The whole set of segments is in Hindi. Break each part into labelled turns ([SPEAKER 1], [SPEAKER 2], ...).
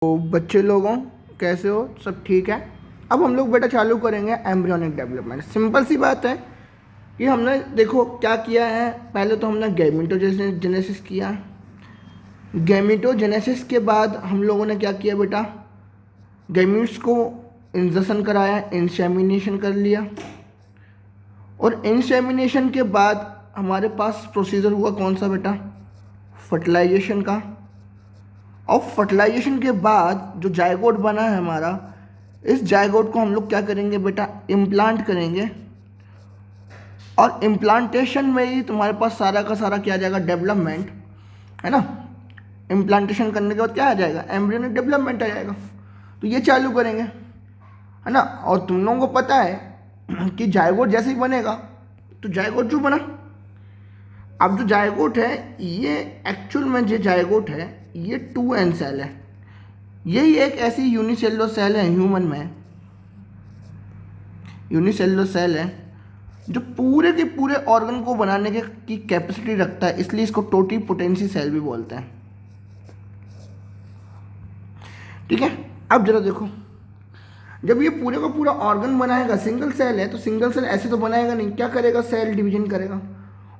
[SPEAKER 1] तो बच्चे लोगों, कैसे हो? सब ठीक है। अब हम लोग बेटा चालू करेंगे एम्ब्रियोनिक डेवलपमेंट। सिंपल सी बात है कि हमने देखो क्या किया है। पहले तो हमने गैमेटोजेनेसिस किया। गैमेटोजेनेसिस के बाद हम लोगों ने क्या किया बेटा, गैमीट्स को इंजेक्शन कराया, इंसेमिनेशन कर लिया। और इंसेमिनेशन के बाद हमारे पास प्रोसीजर हुआ कौन सा बेटा, फर्टिलाइजेशन का। और फर्टिलाइजेशन के बाद जो जायगोट बना है हमारा, इस जायगोट को हम लोग क्या करेंगे बेटा, इम्प्लांट करेंगे। और इम्प्लांटेशन में ही तुम्हारे पास सारा का सारा क्या आ जाएगा, डेवलपमेंट, है ना। इम्प्लांटेशन करने के बाद क्या आ जाएगा, एम्ब्रियोनिक डेवलपमेंट आ जाएगा। तो ये चालू करेंगे, है ना। और तुम लोगों को पता है कि जायगोट जैसे ही बनेगा, तो जायगोट जो बना, अब जो जायगोट है ये एक्चुअल में जो जायगोट है ये 2n सेल है। यही एक ऐसी यूनिसेलुलर सेल है ह्यूमन में, यूनिसेलुलर सेल है जो पूरे के पूरे ऑर्गन को बनाने की कैपेसिटी रखता है, इसलिए इसको टोटी पोटेंसी सेल भी बोलते हैं। ठीक है। अब जरा देखो, जब ये पूरे का पूरा ऑर्गन बनाएगा, सिंगल सेल है तो सिंगल सेल ऐसे तो बनाएगा नहीं, क्या करेगा, सेल डिवीजन करेगा।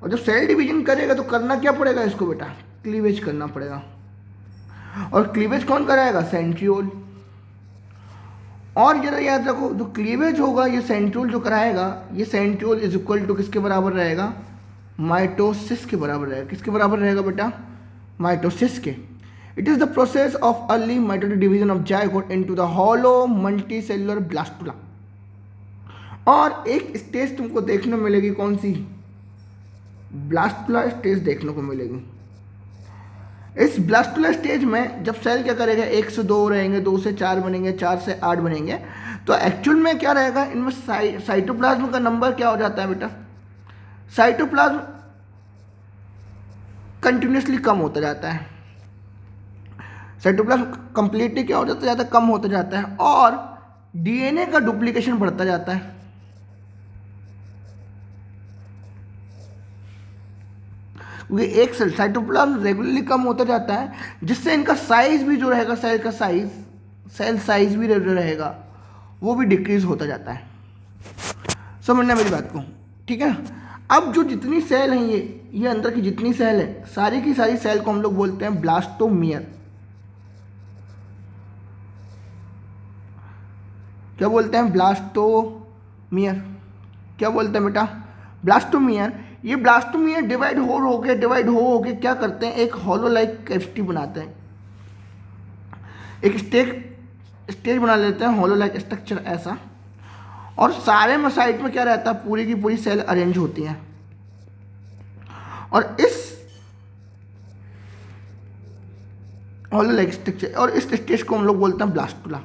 [SPEAKER 1] और जब सेल डिवीजन करेगा तो करना क्या पड़ेगा इसको बेटा, क्लीवेज करना पड़ेगा। और क्लीवेज कौन कराएगा, सेंट्रियोल। और जरा याद रखो, जो क्लीवेज होगा ये सेंट्रियोल जो कराएगा, ये सेंट्रियोल इज इक्वल टू किसके बराबर रहेगा, माइटोसिस के बराबर रहेगा। किसके बराबर रहेगा बेटा, माइटोसिस के। It is the process of early mitotic division of zygote into the hollow multicellular blastula. और एक स्टेज तुमको देखने मिलेगी, कौन सी, ब्लास्टुला स्टेज देखने को मिलेगी। इस ब्लास्टुला स्टेज में जब सेल क्या करेगा, 1 से 2 रहेंगे, 2 से 4 बनेंगे, 4 से 8 बनेंगे, तो एक्चुअल में क्या रहेगा इनमें, साइटोप्लाज्म का नंबर क्या हो जाता है बेटा, साइटोप्लाज्म कंटिन्यूसली कम होता जाता है। साइटोप्लाज्म कंप्लीटली क्या हो जाता है, कम होता जाता है। और डीएनए का डुप्लीकेशन बढ़ता जाता है। क्योंकि एक सेल साइटोप्लाज्म रेगुलरली कम होता जाता है, जिससे इनका साइज भी जो रहेगा, सेल का साइज, सेल साइज भी जो रहेगा वो भी डिक्रीज होता जाता है। समझना मेरी बात को, ठीक है। अब जो जितनी सेल हैं, ये अंदर की जितनी सेल है, सारी की सारी सेल को हम लोग बोलते हैं ब्लास्टोमियर। क्या बोलते हैं, ब्लास्टोमियर। क्या बोलते हैं बेटा, ब्लास्टोमियर। ये ब्लास्टोमियर डिवाइड हो के क्या करते हैं, एक हॉलो लाइक कैविटी बनाते हैं, एक स्टेज बना लेते हैं, हॉलो लाइक स्ट्रक्चर ऐसा। और सारे में साइड में क्या रहता है, पूरी की पूरी सेल अरेंज होती हैं। और इस हॉलो लाइक स्ट्रक्चर और इस स्टेज को हम लोग बोलते हैं ब्लास्टुला।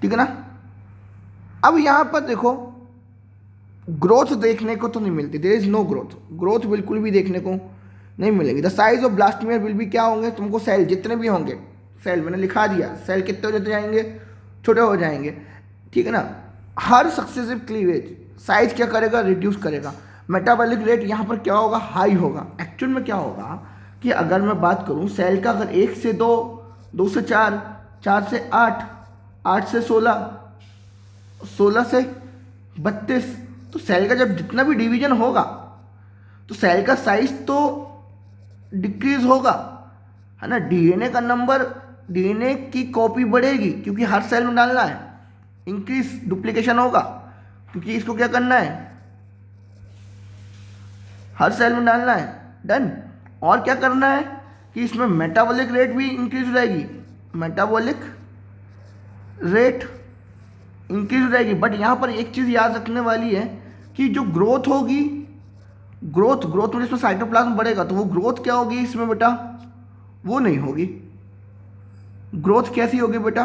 [SPEAKER 1] ठीक है ना। अब यहां पर देखो, ग्रोथ देखने को तो नहीं मिलती, देयर इज नो ग्रोथ बिल्कुल भी देखने को नहीं मिलेगी। The size of blastomere will भी क्या होंगे, तुमको सेल जितने भी होंगे, सेल मैंने लिखा दिया, सेल कितने होते जाएंगे, छोटे हो जाएंगे। ठीक है ना। हर सक्सेसिव क्लीवेज साइज क्या करेगा, रिड्यूस करेगा। मेटाबॉलिक रेट यहाँ पर क्या होगा, हाई होगा। एक्चुअल में क्या होगा कि अगर मैं बात करूँ सेल का, अगर 1 से 2, 2 से 4, 4 से 8, 8 से 16, 16 से 32, तो सेल का जब जितना भी डिवीजन होगा तो सेल का साइज तो डिक्रीज होगा, है ना। डीएनए का नंबर, डीएनए की कॉपी बढ़ेगी क्योंकि हर सेल में डालना है, इंक्रीज डुप्लीकेशन होगा क्योंकि इसको क्या करना है, हर सेल में डालना है, डन। और क्या करना है कि इसमें मेटाबॉलिक रेट भी इंक्रीज हो जाएगी, मेटाबॉलिक रेट इंक्रीज हो जाएगी। बट यहाँ पर एक चीज़ याद रखने वाली है कि जो ग्रोथ होगी, ग्रोथ में जिसमें साइटोप्लाज्म बढ़ेगा, तो वो ग्रोथ क्या होगी इसमें बेटा, वो नहीं होगी। ग्रोथ कैसी होगी बेटा,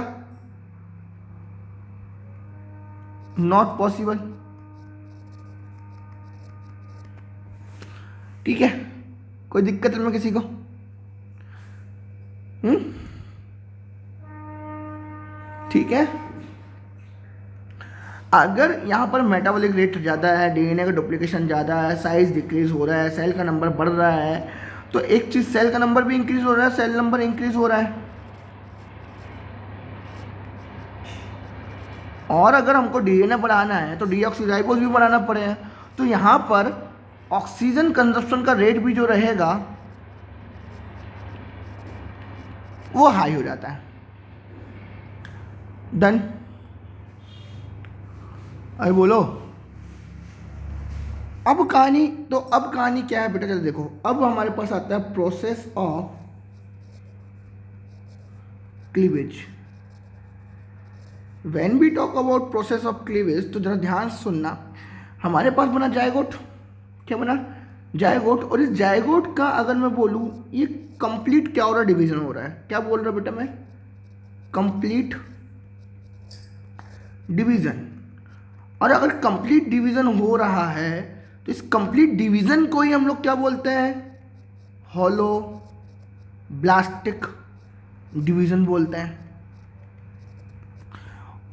[SPEAKER 1] नॉट पॉसिबल। ठीक है, कोई दिक्कत है किसी को? ठीक है। अगर यहाँ पर मेटाबॉलिक रेट ज़्यादा है, डीएनए का डुप्लीकेशन ज़्यादा है, साइज डिक्रीज हो रहा है, सेल का नंबर बढ़ रहा है, तो एक चीज, सेल का नंबर भी इंक्रीज हो रहा है, सेल नंबर इंक्रीज हो रहा है। और अगर हमको डीएनए बढ़ाना है तो डीऑक्सीराइबोज भी बढ़ाना पड़ेगा। तो यहाँ पर ऑक्सीजन कंजप्शन का रेट भी जो रहेगा वो हाई हो जाता है। डन। अरे बोलो। अब कहानी क्या है बेटा, चलो देखो। अब हमारे पास आता है process of cleavage. When we talk about process of cleavage तो जरा ध्यान से सुनना। हमारे पास बना जायगोट। क्या बना? जायगोट। और इस जायगोट का अगर मैं बोलूँ, ये कंप्लीट क्या हो रहा है? डिवीजन हो रहा है। क्या बोल रहा बेटा मैं? Complete division. और अगर कंप्लीट डिवीजन हो रहा है तो इस कंप्लीट डिवीजन को ही हम लोग क्या बोलते हैं? हॉलो ब्लास्टिक डिवीजन बोलते हैं।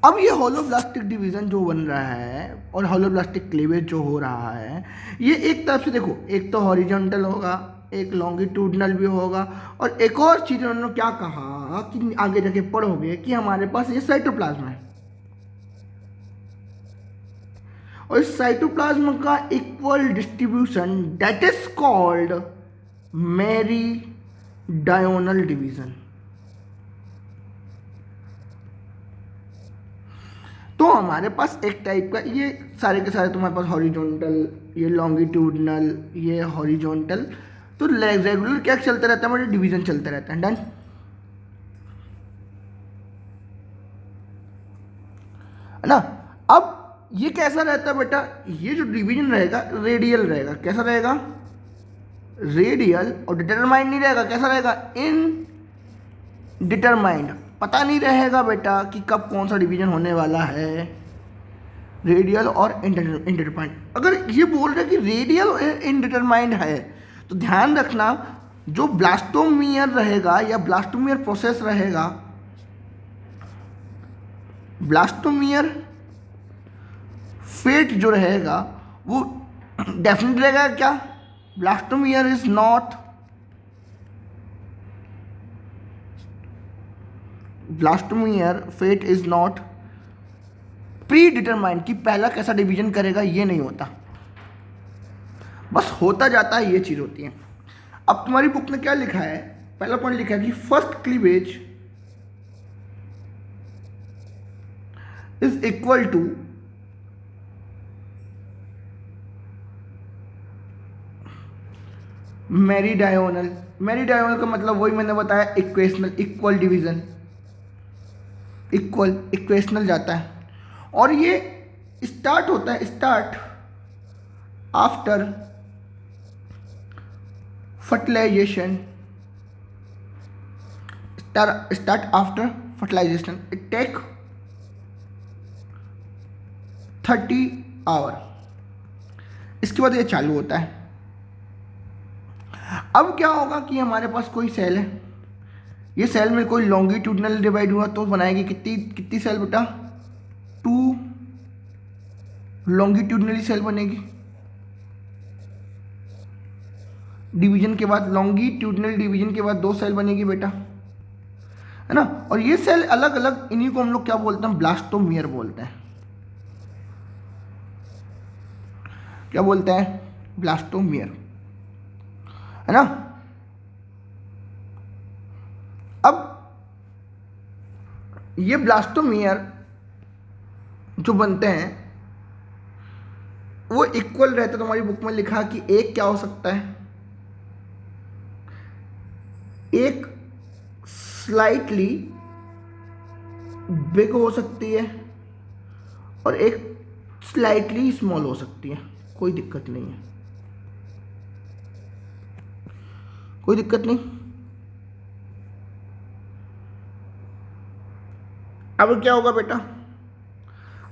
[SPEAKER 1] अब ये हॉलोब्लास्टिक डिवीजन जो बन रहा है और हॉलोब्लास्टिक क्लीवेज जो हो रहा है, ये एक तरफ से देखो, एक तो हॉरिजॉन्टल होगा, एक लॉन्गिट्यूडनल भी होगा, और एक और चीज उन्होंने क्या कहा कि आगे जाके पढ़ोगे कि हमारे पास ये साइटोप्लाज्म है, और इस साइटोप्लाज्म का equal distribution that is called meridional division. तो हमारे पास एक टाइप का, ये सारे के सारे तुम्हारे पास हॉरिजॉन्टल, ये लॉन्गिट्यूडनल, ये हॉरिजॉन्टल, तो रेगुलर क्या चलता रहता है? हमारे डिवीजन चलता रहता है। डन। है ना? अब ये कैसा रहता है बेटा? ये जो डिवीजन रहेगा रेडियल रहेगा। कैसा रहेगा? रेडियल। और डिटरमाइंड नहीं रहेगा। कैसा रहेगा? इन डिटरमाइंड। पता नहीं रहेगा बेटा कि कब कौन सा डिवीजन होने वाला है, रेडियल और इनडिटरमाइंड। अगर ये बोल रहे कि रेडियल और इनडिटरमाइंड है तो ध्यान रखना, जो ब्लास्टोमियर रहेगा या ब्लास्टोमियर प्रोसेस रहेगा, ब्लास्टोमियर फेट जो रहेगा वो डेफिनेट रहेगा। क्या? Blastomere is not, blastomere fate is not predetermined कि पहला कैसा डिवीजन करेगा, ये नहीं होता, बस होता जाता है, ये चीज होती है। अब तुम्हारी बुक में क्या लिखा है? पहला पॉइंट लिखा है कि first cleavage is equal to meridional. Meridional का मतलब वही मैंने बताया, equational, equal division, equal equational जाता है। और ये स्टार्ट होता है, start after fertilisation, start after fertilisation, it take 30 hour. इसके बाद ये चालू होता है। अब क्या होगा कि हमारे पास कोई सेल है, ये सेल में कोई लॉन्गिट्यूडनल डिवाइड हुआ तो बनाएगी कितनी सेल बेटा? 2 लॉन्गिट्यूडनली सेल बनेगी। डिवीजन के बाद, लॉन्गिट्यूडनल डिवीजन के बाद 2 सेल बनेगी बेटा, है ना? और ये सेल अलग अलग, इन्हीं को हम लोग क्या बोलते हैं? ब्लास्टोमियर बोलते हैं। क्या बोलते हैं? ब्लास्टोमियर, है ना? अब ये ब्लास्टोमियर जो बनते हैं वो इक्वल रहता है। तुम्हारी बुक में लिखा कि एक क्या हो सकता है? एक स्लाइटली बिग हो सकती है और एक स्लाइटली स्मॉल हो सकती है। कोई दिक्कत नहीं है, कोई दिक्कत नहीं। अब क्या होगा बेटा?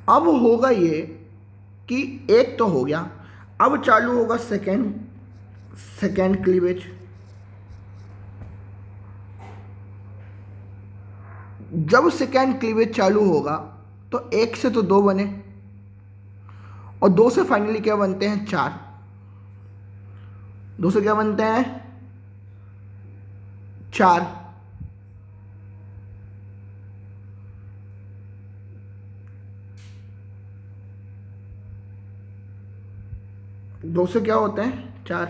[SPEAKER 1] अब होगा ये कि एक तो हो गया, अब चालू होगा सेकेंड क्लीवेज। जब सेकेंड क्लीवेज चालू होगा तो 1 से तो 2 बने, और 2 से फाइनली क्या बनते हैं? 4। 2 से क्या बनते हैं? 4, 2 से क्या होता है 4,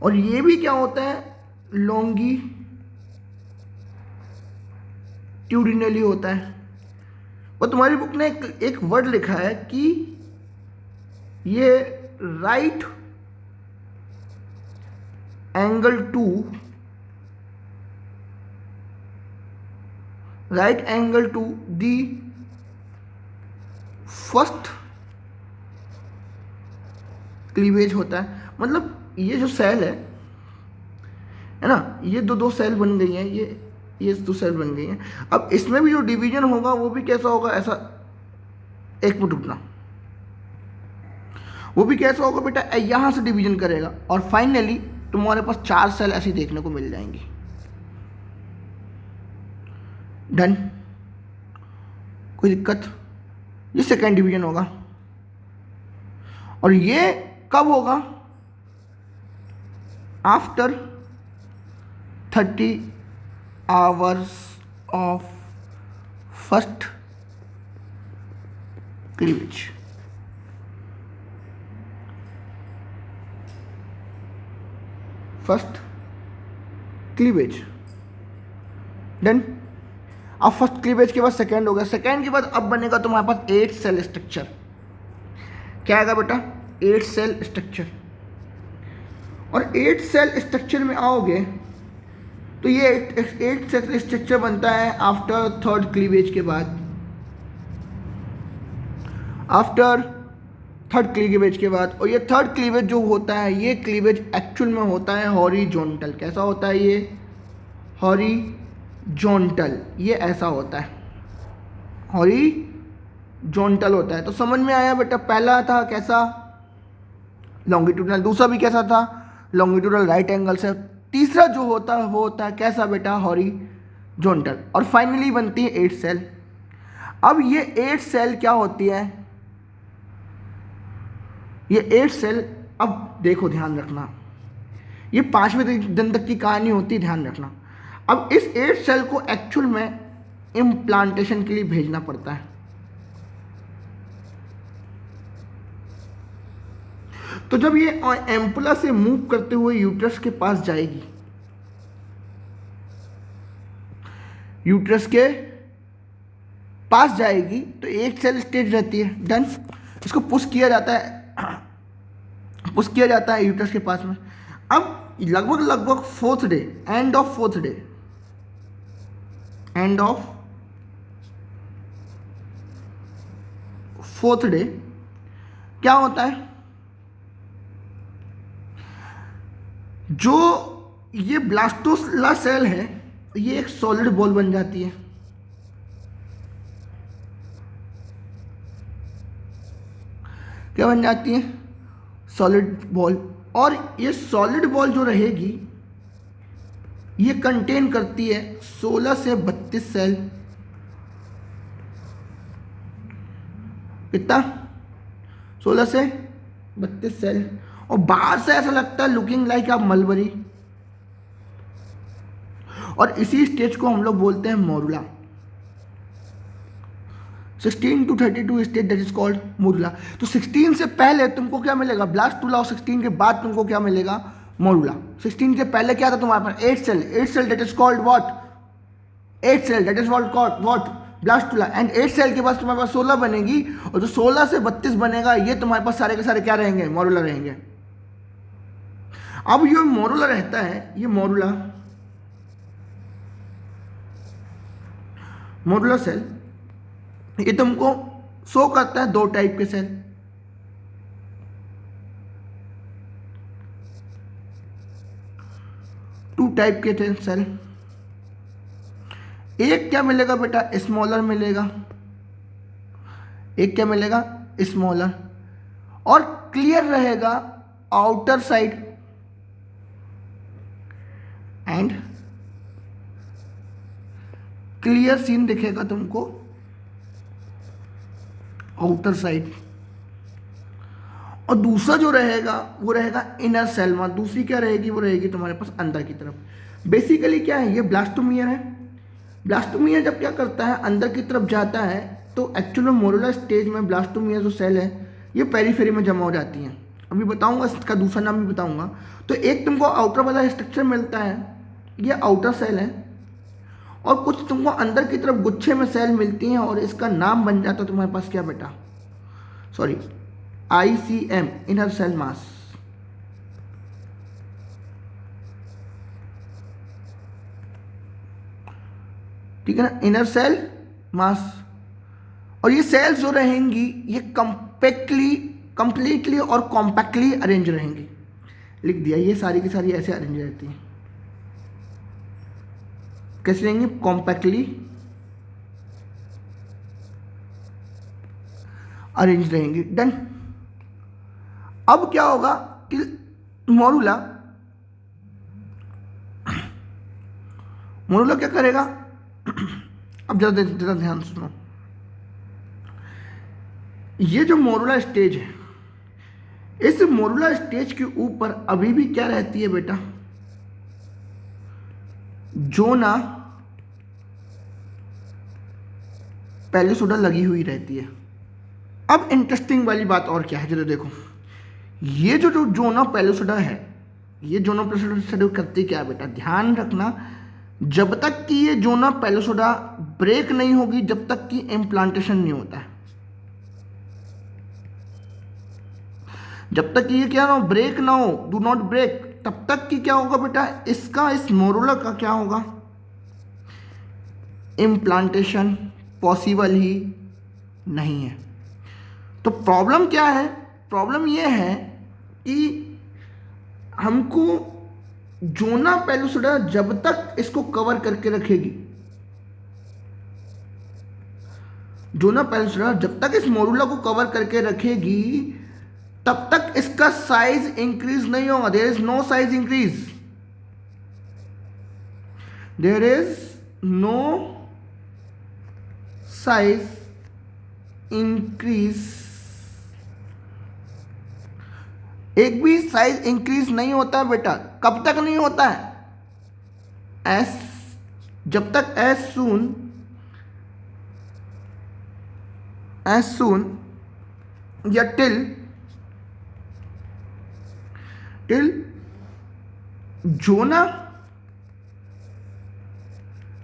[SPEAKER 1] और ये भी क्या होता है लॉन्गिट्यूडिनली होता है। और तुम्हारी बुक ने एक वर्ड लिखा है कि ये right angle to the first cleavage होता है। मतलब ये जो सेल है ना, ये दो सेल बन गई हैं, ये 2 सेल बन गई हैं। अब इसमें भी जो डिवीजन होगा वो भी कैसा होगा, ऐसा एक मिनट रुकना, वो भी कैसा होगा बेटा, यहां से डिवीजन करेगा और फाइनली तुम्हारे पास 4 सेल ऐसी देखने को मिल जाएंगी। डन, कोई दिक्कत? ये सेकेंड डिवीजन होगा और ये कब होगा, after 30 hours of first cleavage। First cleavage done. अब फर्स्ट क्लीवेज के बाद सेकेंड हो गया, सेकेंड के बाद अब बनेगा तुम्हारे पास 8 सेल स्ट्रक्चर। क्या आएगा बेटा, 8 सेल स्ट्रक्चर। और 8 सेल स्ट्रक्चर में आओगे तो ये 8 सेल स्ट्रक्चर बनता है आफ्टर थर्ड क्लीवेज के बाद। आफ्टर थर्ड क्लीवेज के बाद, और ये थर्ड क्लीवेज जो होता है, ये क्लीवेज एक्चुअल में होता है हॉरिजॉन्टल। कैसा होता है ये, हॉरिजॉन्टल, ये ऐसा होता है, हॉरिजॉन्टल होता है। तो समझ में आया बेटा, पहला था कैसा, लॉन्गिट्यूडनल, दूसरा भी कैसा था, लॉन्गिट्यूडनल राइट एंगल से, तीसरा जो होता है वो होता है कैसा बेटा, हॉरिजॉन्टल। और फाइनली बनती है 8 सेल। अब ये 8 सेल क्या होती है, ये 8 सेल, अब देखो ध्यान रखना, ये 5वें दिन तक की कहानी होती है, ध्यान रखना। अब इस 8 सेल को एक्चुअल में इम्प्लांटेशन के लिए भेजना पड़ता है। तो जब ये एम्पुला से मूव करते हुए यूट्रस के पास जाएगी, यूट्रस के पास जाएगी तो 8 सेल स्टेज रहती है। डन, इसको पुश किया जाता है, पुश किया जाता है यूट्रस के पास में। अब लगभग 4th day, end of 4th day, end of 4th day क्या होता है, जो ये ब्लास्टोला सेल है ये एक सॉलिड बॉल बन जाती है। क्या बन जाती है, सॉलिड बॉल। और ये सॉलिड बॉल जो रहेगी ये कंटेन करती है 16 से 32 सेल। कितना, 16 से 32 सेल। और बाहर से ऐसा लगता है लुकिंग लाइक अ मलबरी। और इसी स्टेज को हम लोग बोलते हैं morula. 16 to 32 stage that is called morula. तो 16 से पहले तुमको क्या मिलेगा, ब्लास्टुला, और 16 के बाद तुमको क्या मिलेगा, मोरुला। 16 से पहले क्या था तुम्हारे पास, 8 cell that is called what, 8 cell that is called what, blastula. And 8 cell के बाद तुम्हारे पास 16 बनेगी, और जो 16 से 32 बनेगा ये तुम्हारे पास सारे के सारे क्या रहेंगे, मोरुला रहेंगे। अब ये मोरुला रहता है, ये मोरुला सेल, ये तुमको शो करता है 2 टाइप के सेल। टू टाइप के थे सेल। एक क्या मिलेगा बेटा, स्मॉलर मिलेगा, एक क्या मिलेगा, स्मॉलर, और क्लियर रहेगा outer side and clear scene दिखेगा तुमको आउटर साइड। और दूसरा जो रहेगा वो रहेगा इनर सेल में। दूसरी क्या रहेगी, वो रहेगी तुम्हारे पास अंदर की तरफ। बेसिकली क्या है, ये ब्लास्टोमियर है। ब्लास्टोमियर जब क्या करता है, अंदर की तरफ जाता है, तो एक्चुअल में मोरुला स्टेज में ब्लास्टोमियर जो सेल है ये पेरीफेरी में जमा हो जाती हैं। अभी बताऊंगा, इसका दूसरा नाम भी बताऊंगा। तो एक तुमको आउटर वाला स्ट्रक्चर मिलता है, ये आउटर सेल है, और कुछ तुमको अंदर की तरफ गुच्छे में सेल मिलती हैं, और इसका नाम बन जाता है तुम्हारे पास क्या बेटा, sorry, ICM, inner cell mass. ठीक है ना, इनर सेल मास। और ये सेल्स जो रहेंगी ये कंप्लीटली और कॉम्पैक्टली अरेंज रहेंगी। लिख दिया, ये सारी की सारी ऐसे अरेंज रहती हैं। कैसे रहेंगी, कॉम्पैक्टली अरेंज रहेंगी। डन। अब क्या होगा कि मोरुला क्या करेगा, अब जरा ध्यान सुनो। ये जो मोरुला स्टेज है, इस मोरुला स्टेज के ऊपर अभी भी क्या रहती है बेटा, जोना पेलिसोडा लगी हुई रहती है। अब इंटरेस्टिंग वाली बात और क्या है, जरा देखो, ये जो जोना पेलिसोडा है, ये जोना पेलिसोडा करती क्या है बेटा, ध्यान रखना, जब तक कि ये जोना पेलिसोडा ब्रेक नहीं होगी, जब तक कि इम्प्लांटेशन नहीं होता है, जब तक कि ये क्या ना हो, ब्रेक ना हो, डू नॉट ब्रेक, तब तक कि क्या होगा बेटा, इसका, इस मोरुला का क्या होगा, इम्प्लांटेशन पॉसिबल ही नहीं है। तो प्रॉब्लम क्या है, प्रॉब्लम ये है कि हमको जोना पेलिसोडा जब तक इसको कवर करके रखेगी, जोना पेलिसोडा जब तक इस मोरुला को कवर करके रखेगी, तब तक इसका साइज इंक्रीज नहीं होगा। There is no size increase, there is no size increase, एक भी साइज इंक्रीज नहीं होता है बेटा। कब तक नहीं होता है, एस, जब तक एज सून या till zona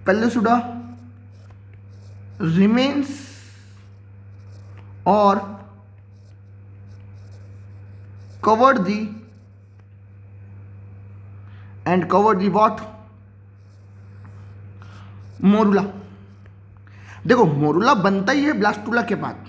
[SPEAKER 1] pellucida remains or covered the what, morula. देखो, मोरुला बनता ही है ब्लास्टुला के बाद,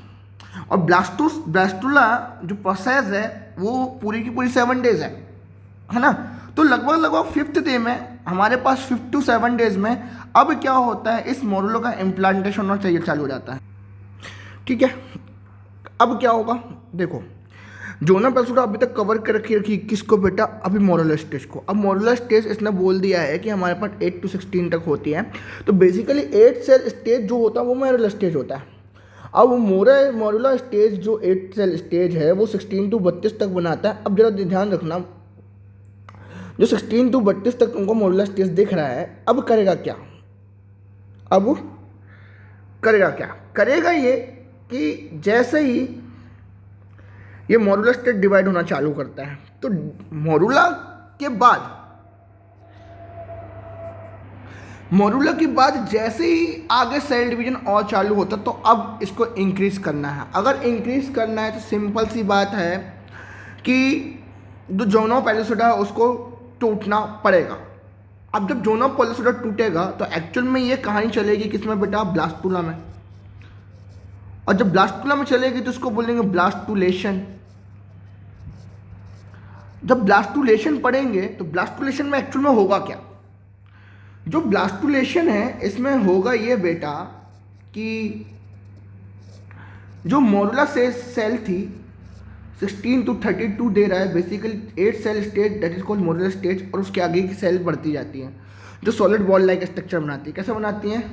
[SPEAKER 1] और ब्लास्टुला जो प्रोसेस है वो पूरी की पूरी 7 डेज है ना। तो लगभग 5th डे में हमारे पास 5 to 7 डेज में अब क्या होता है, इस मोरुला का इम्प्लांटेशन होना चाहिए चालू हो जाता है। ठीक है, अब क्या होगा, देखो, जोना पेलिसोडा अभी तक कवर कर रखी किसको बेटा, अभी मोरुला स्टेज को। अब मोरुला स्टेज इसने बोल दिया है कि हमारे पास 8 to 16 तक होती है, तो बेसिकली 8 सेल स्टेज जो होता है वो मोरुला स्टेज होता है। अब मोरुला स्टेज जो 8 सेल स्टेज है वो 16 to 32 तक बनाता है। अब जरा ध्यान रखना, जो 16 to 32 तक तुमको मोरुला स्टेज दिख रहा है, अब करेगा क्या, करेगा ये कि जैसे ही ये मोरुला स्टेज डिवाइड होना चालू करता है, तो मोरुला के बाद जैसे ही आगे सेल डिवीजन और चालू होता, तो अब इसको इंक्रीज करना है। अगर इंक्रीज करना है तो सिंपल सी बात है कि जो जोना पेलिसोडा है उसको टूटना पड़ेगा। अब जब जोना पेलिसोडा टूटेगा तो एक्चुअल में ये कहानी चलेगी किसमें बेटा, ब्लास्टुला में। और जब ब्लास्टुला में चलेगी तो उसको बोलेंगे ब्लास्टुलेशन। जब ब्लास्टुलेशन पढ़ेंगे तो ब्लास्टुलेशन में एक्चुअल में होगा क्या, जो ब्लास्टुलेशन है इसमें होगा ये बेटा कि जो मोरुला सेल थी 16 to 32 दे रहा है, basically 8 cell stage that is called morula stage, और उसके आगे की सेल बढ़ती जाती हैं जो सॉलिड बॉल लाइक स्ट्रक्चर बनाती है। कैसे बनाती हैं,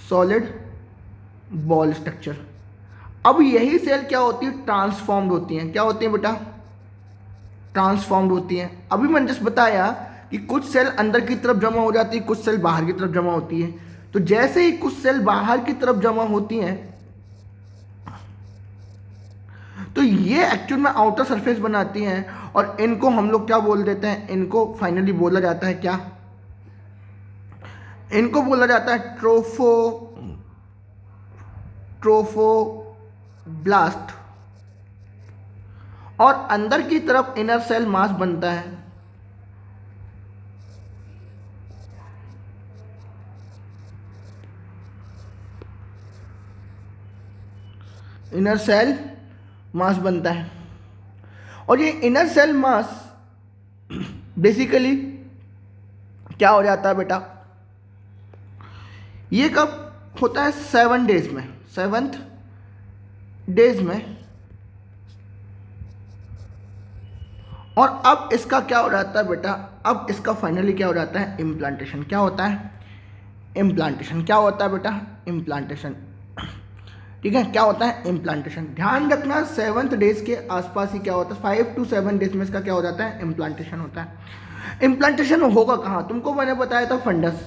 [SPEAKER 1] सॉलिड बॉल स्ट्रक्चर। अब यही सेल क्या होती है, ट्रांसफॉर्म्ड होती हैं। क्या होती हैं बेटा, ट्रांसफॉर्म्ड होती हैं। अभी मैंने जस्ट बताया कि कुछ सेल अंदर की तरफ जमा हो जाती है, कुछ सेल बाहर की तरफ जमा होती है। तो जैसे ही कुछ सेल बाहर की तरफ जमा होती हैं तो ये एक्चुअल में आउटर सरफेस बनाती हैं और इनको हम लोग क्या बोल देते हैं, इनको फाइनली बोला जाता है क्या, इनको बोला जाता है ट्रोफोब्लास्ट। और अंदर की तरफ इनर सेल मास बनता है, इनर सेल मास बनता है। और ये इनर सेल मास बेसिकली क्या हो जाता है बेटा, ये कब होता है, 7 डेज में, 7th डेज में। और अब इसका क्या हो जाता है बेटा, अब इसका फाइनली क्या हो जाता है, इम्प्लांटेशन। क्या होता है, इम्प्लांटेशन। क्या होता है बेटा, इम्प्लांटेशन। ठीक है, क्या होता है, इम्प्लांटेशन। ध्यान रखना 7th डेज के आसपास ही क्या होता है, 5 to 7 डेज में इसका क्या हो जाता है, इम्प्लांटेशन होता है। इम्प्लांटेशन होगा कहाँ, तुमको मैंने बताया था फंडस।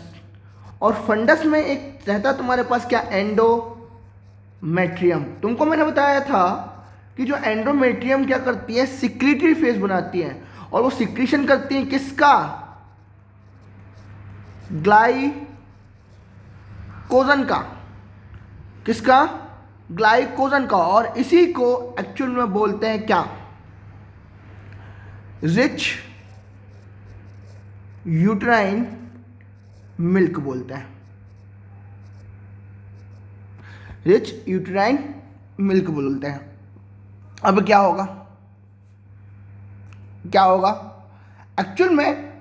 [SPEAKER 1] और फंडस में एक रहता है तुम्हारे पास क्या, एंडोमेट्रियम। तुमको मैंने बताया था कि जो एंडोमेट्रियम क्या करती है, सिक्रीटरी फेस बनाती है और वो सिक्रीशन करती है किसका, ग्लाइकोजन का। किसका, ग्लाइकोजन का। और इसी को एक्चुअल में बोलते हैं क्या, रिच यूट्राइन मिल्क बोलते हैं, रिच यूट्राइन मिल्क बोलते हैं। अब क्या होगा, क्या होगा, एक्चुअल में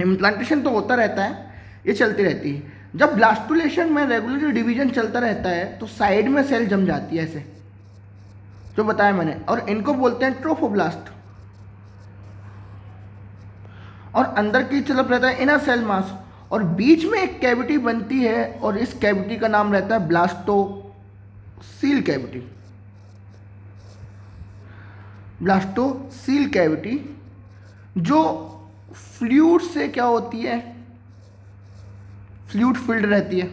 [SPEAKER 1] इम्प्लांटेशन तो होता रहता है, ये चलती रहती है। जब ब्लास्टुलेशन में रेगुलर डिवीजन चलता रहता है तो साइड में सेल जम जाती है ऐसे, जो बताया मैंने, और इनको बोलते हैं ट्रोफोब्लास्ट। और अंदर की तरफ रहता है इनर सेल मास, और बीच में एक कैविटी बनती है और इस कैविटी का नाम रहता है ब्लास्टोसील कैविटी। ब्लास्टोसील कैविटी जो फ्लूइड से क्या होती है, फ्लूइड फिल्ड रहती है।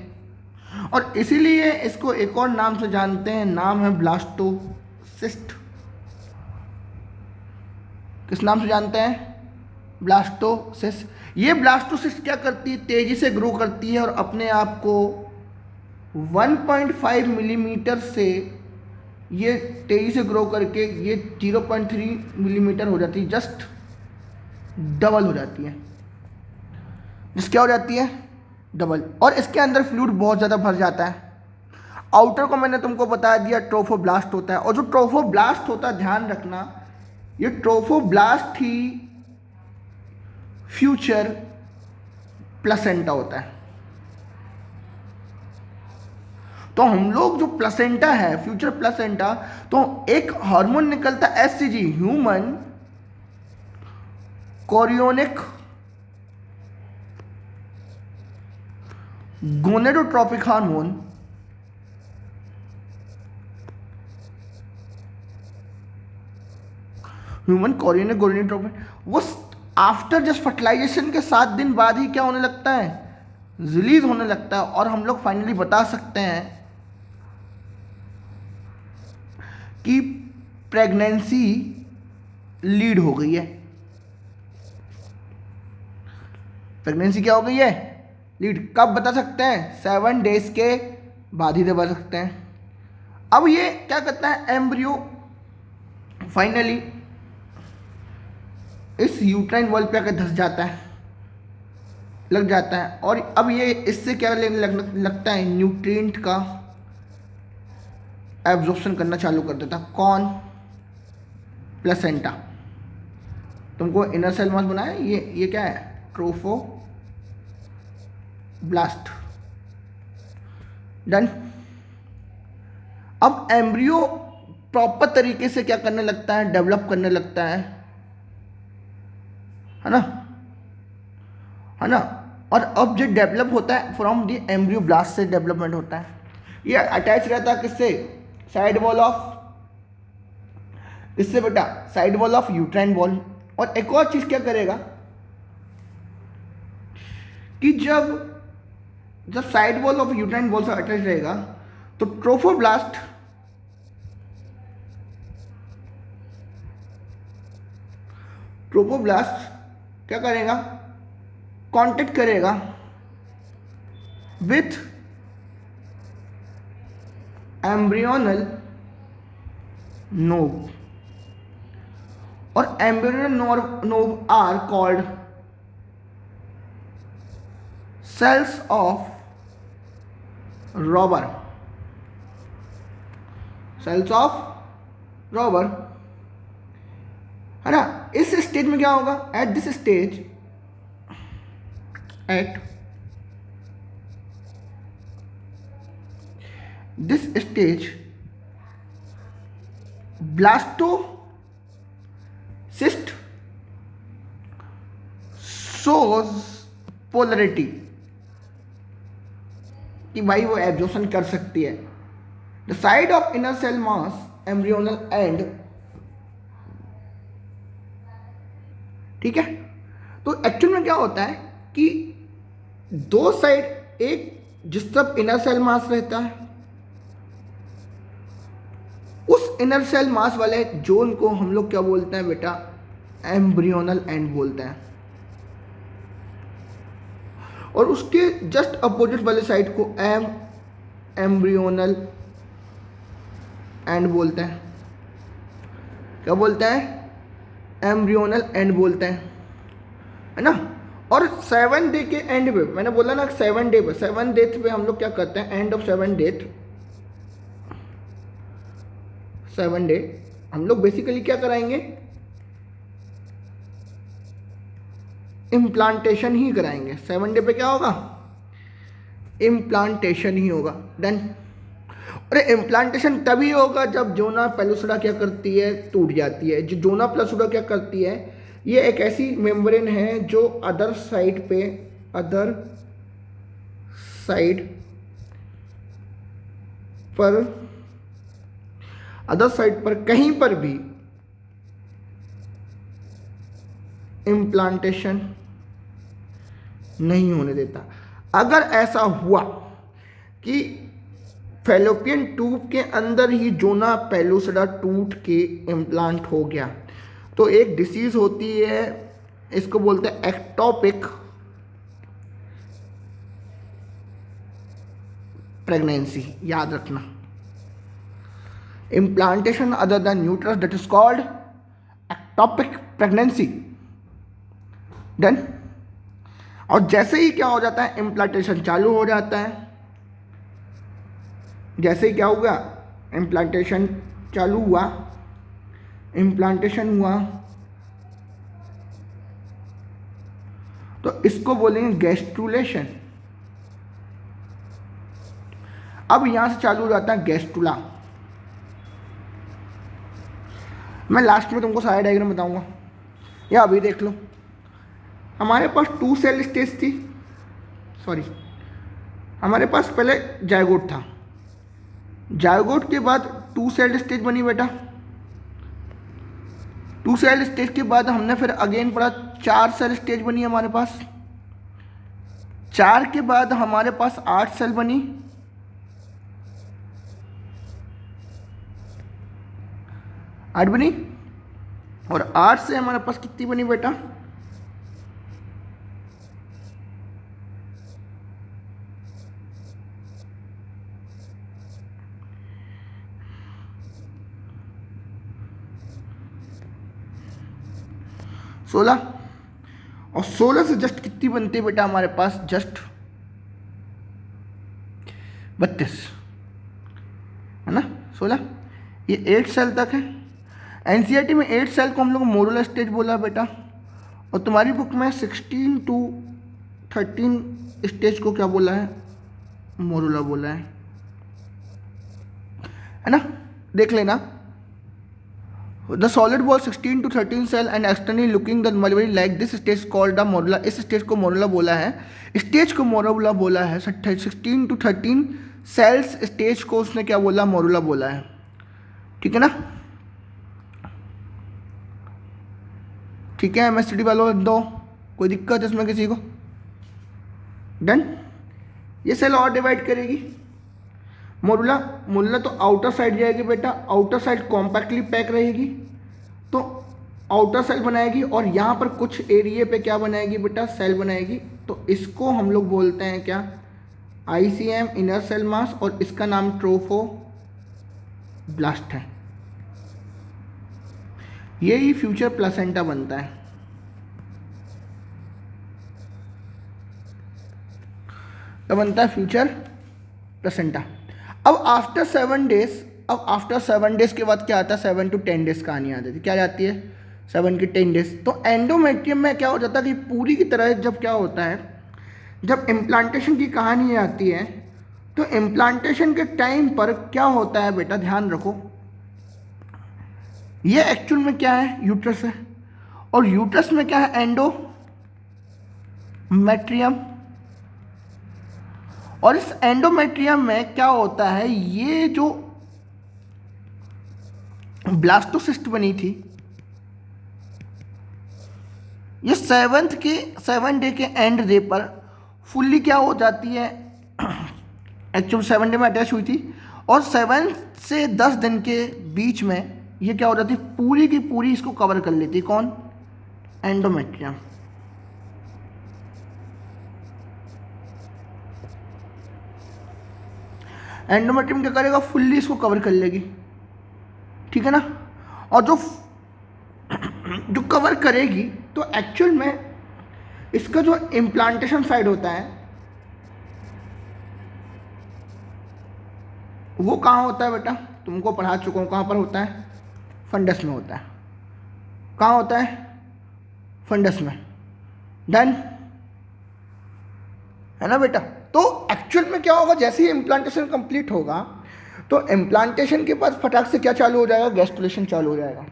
[SPEAKER 1] और इसीलिए इसको एक और नाम से जानते हैं, नाम है ब्लास्टोसिस्ट। किस नाम से जानते हैं, ब्लास्टोसिस्ट। ये ब्लास्टोसिस्ट क्या करती है, तेजी से ग्रो करती है और अपने आप को 1.5 मिलीमीटर से ये तेजी से ग्रो करके ये 0.3 मिलीमीटर हो जाती है, जस्ट डबल हो जाती है। जिस क्या हो जाती है, डबल। और इसके अंदर फ्लूइड बहुत ज़्यादा भर जाता है। आउटर को मैंने तुमको बता दिया ट्रोफोब्लास्ट होता है। और जो ट्रोफोब्लास्ट होता है, ध्यान रखना, ये ट्रोफोब्लास्ट ही फ्यूचर प्लेसेंटा होता है। तो हम लोग जो प्लेसेंटा है, फ्यूचर प्लेसेंटा, तो एक हार्मोन निकलता है HCG, human chorionic gonadotropic hormone, human chorionic gonadotropic, वो आफ्टर जस्ट फर्टिलाइजेशन के 7 दिन बाद ही क्या होने लगता है, रिलीज होने लगता है। और हम लोग फाइनली बता सकते हैं कि प्रेगनेंसी लीड हो गई है। प्रेगनेंसी क्या हो गई है, लीड। कब बता सकते हैं, 7 डेज के बाद ही बता सकते हैं। अब ये क्या करता है, एम्ब्रियो फाइनली इस यूट्राइन वॉल पे आकर धस जाता है, लग जाता है। और अब ये इससे क्या लगता है, न्यूट्रिएंट का एब्जॉर्प्शन करना चालू कर देता। कौन, प्लेसेंटा। तुमको इनर सेल मास बनाया, ये क्या है, ट्रोफोब्लास्ट। डन। अब एम्ब्रियो प्रॉपर तरीके से क्या करने लगता है, डेवलप करने लगता है ना, है ना। और अब जो डेवलप होता है फ्रॉम द एम्ब्रियो ब्लास्ट से डेवलपमेंट होता है। ये अटैच रहता है किससे, साइड वॉल ऑफ, किससे बेटा, side wall of uterine wall. और एक और चीज क्या करेगा कि जब जब side wall of uterine wall से अटैच रहेगा तो ट्रोफोब्लास्ट क्या करेगा, कांटेक्ट करेगा विथ एम्ब्रियोनल नोब, और embryonal knob are called cells of Rauber, cells of Rauber, है ना। इस स्टेज में क्या होगा, at this stage, at this stage blastocyst shows polarity, कि भाई वो एब्जॉर्प्शन कर सकती है। The side of inner cell mass embryonal end, ठीक है। तो एक्चुअल में क्या होता है कि दो साइड, एक जिस तरफ इनर सेल मास रहता है उस इनर सेल मास वाले जोन को हम लोग क्या बोलते हैं बेटा, एम्ब्रियोनल एंड बोलते हैं, और उसके जस्ट अपोजिट वाले साइड को एम्ब्रियोनल एंड बोलते हैं। क्या बोलते हैं, एम्ब्रियोनल एंड बोलते हैं, है ना। और 7 डे के एंड पे, मैंने बोला ना 7 डे पे, 7 डेथ पे हम लोग क्या करते हैं, एंड ऑफ 7 डेथ, 7 डे हम लोग बेसिकली क्या कराएंगे, इम्प्लांटेशन ही कराएंगे। 7 डे पे क्या होगा, इम्प्लांटेशन ही होगा। डन। और इम्प्लांटेशन तभी होगा जब जोना पेलुसिडा क्या करती है, टूट जाती है। जो जोना पेलुसिडा क्या करती है, ये एक ऐसी मेम्ब्रेन है जो अदर साइड पर कहीं पर भी इम्प्लांटेशन नहीं होने देता। अगर ऐसा हुआ कि फैलोपियन ट्यूब के अंदर ही जोना पेलुसिडा टूट के इम्प्लांट हो गया तो एक डिसीज होती है, इसको बोलते हैं एक्टोपिक प्रेगनेंसी। याद रखना, implantation other than uterus, that is called ectopic pregnancy. Done. और जैसे ही क्या हो जाता है, इम्प्लांटेशन चालू हो जाता है, जैसे ही क्या हुआ, इम्प्लांटेशन चालू हुआ, इम्प्लांटेशन हुआ, तो इसको बोलेंगे गैस्ट्रुलेशन। अब यहां से चालू हो जाता है गैस्ट्रुला। मैं लास्ट में तुमको सारा डायग्राम बताऊंगा, या अभी देख लो। हमारे पास 2 सेल स्टेज थी, सॉरी, हमारे पास पहले जायगोट था, जायगोट के बाद 2 सेल स्टेज बनी बेटा। 2 सेल स्टेज के बाद हमने फिर अगेन पढ़ा 4 सेल स्टेज बनी हमारे पास। 4 के बाद हमारे पास 8 सेल बनी, 8 बनी, और 8 से हमारे पास कितनी बनी बेटा, 16। और 16 से जस्ट कितनी बनती है बेटा हमारे पास, जस्ट 32, है ना। 16, ये 8 सेल तक है। एनसीईआरटी में 8 सेल को हम लोग मोरुला स्टेज बोला बेटा, और तुम्हारी बुक में 16 to 13 स्टेज को क्या बोला है, मोरुला बोला है ना। देख लेना, the solid ball 16 to 13 cell and externally looking the mulberry like this stage called the morula. इस स्टेज को मोरुला बोला है, स्टेज को मोरुला बोला है। 16 to 13 सेल्स स्टेज को उसने क्या बोला, मोरुला बोला है, ठीक है ना। ठीक है, MSCD वालों दो, कोई दिक्कत है इसमें किसी को? डन। ये सेल और डिवाइड करेगी, मोडुला मोडुला तो आउटर साइड जाएगी बेटा, आउटर साइड कॉम्पैक्टली पैक रहेगी तो आउटर सेल बनाएगी, और यहाँ पर कुछ एरिया पे क्या बनाएगी बेटा, सेल बनाएगी। तो इसको हम लोग बोलते हैं क्या, ICM, इनर सेल मास, और इसका नाम ट्रोफोब्लास्ट है। यही फ्यूचर प्लेसेंटा बनता है। तो बनता है फ्यूचर प्लेसेंटा। अब आफ्टर 7 डेज के बाद क्या आता है, 7 to 10 डेज कहानी आ जाती है। क्या जाती है, 7 की 10 डेज। तो एंडोमेट्रियम में क्या हो जाता है कि पूरी की तरह जब क्या होता है, जब इम्प्लांटेशन की कहानी आती है, तो इम्प्लांटेशन के टाइम पर क्या होता है बेटा, ध्यान रखो, ये एक्चुअल में क्या है, यूट्रस है, और यूट्रस में क्या है, एंडोमेट्रियम। और इस एंडोमेट्रियम में क्या होता है, ये जो ब्लास्टोसिस्ट बनी थी, ये 7 डे के एंड डे पर फुल्ली क्या हो जाती है, एक्चुअल 7 डे में अटैच हुई थी, और 7 से 10 दिन के बीच में ये क्या हो जाती है, पूरी की पूरी इसको कवर कर लेती है। कौन, एंडोमेट्रियम। एंडोमेट्रियम क्या करेगा, फुल्ली इसको कवर कर लेगी, ठीक है ना। और जो कवर करेगी, तो एक्चुअल में इसका जो इम्प्लांटेशन साइड होता है वो कहाँ होता है बेटा, तुमको पढ़ा चुका हूँ, कहाँ पर होता है, फंडस में होता है। कहाँ होता है, फंडस में। डन है ना बेटा। तो एक्चुअल में क्या होगा, जैसे ही इम्प्लांटेशन कंप्लीट होगा, तो इम्प्लांटेशन के बाद फटाक से क्या चालू हो जाएगा, गैस्ट्रुलेशन चालू हो जाएगा,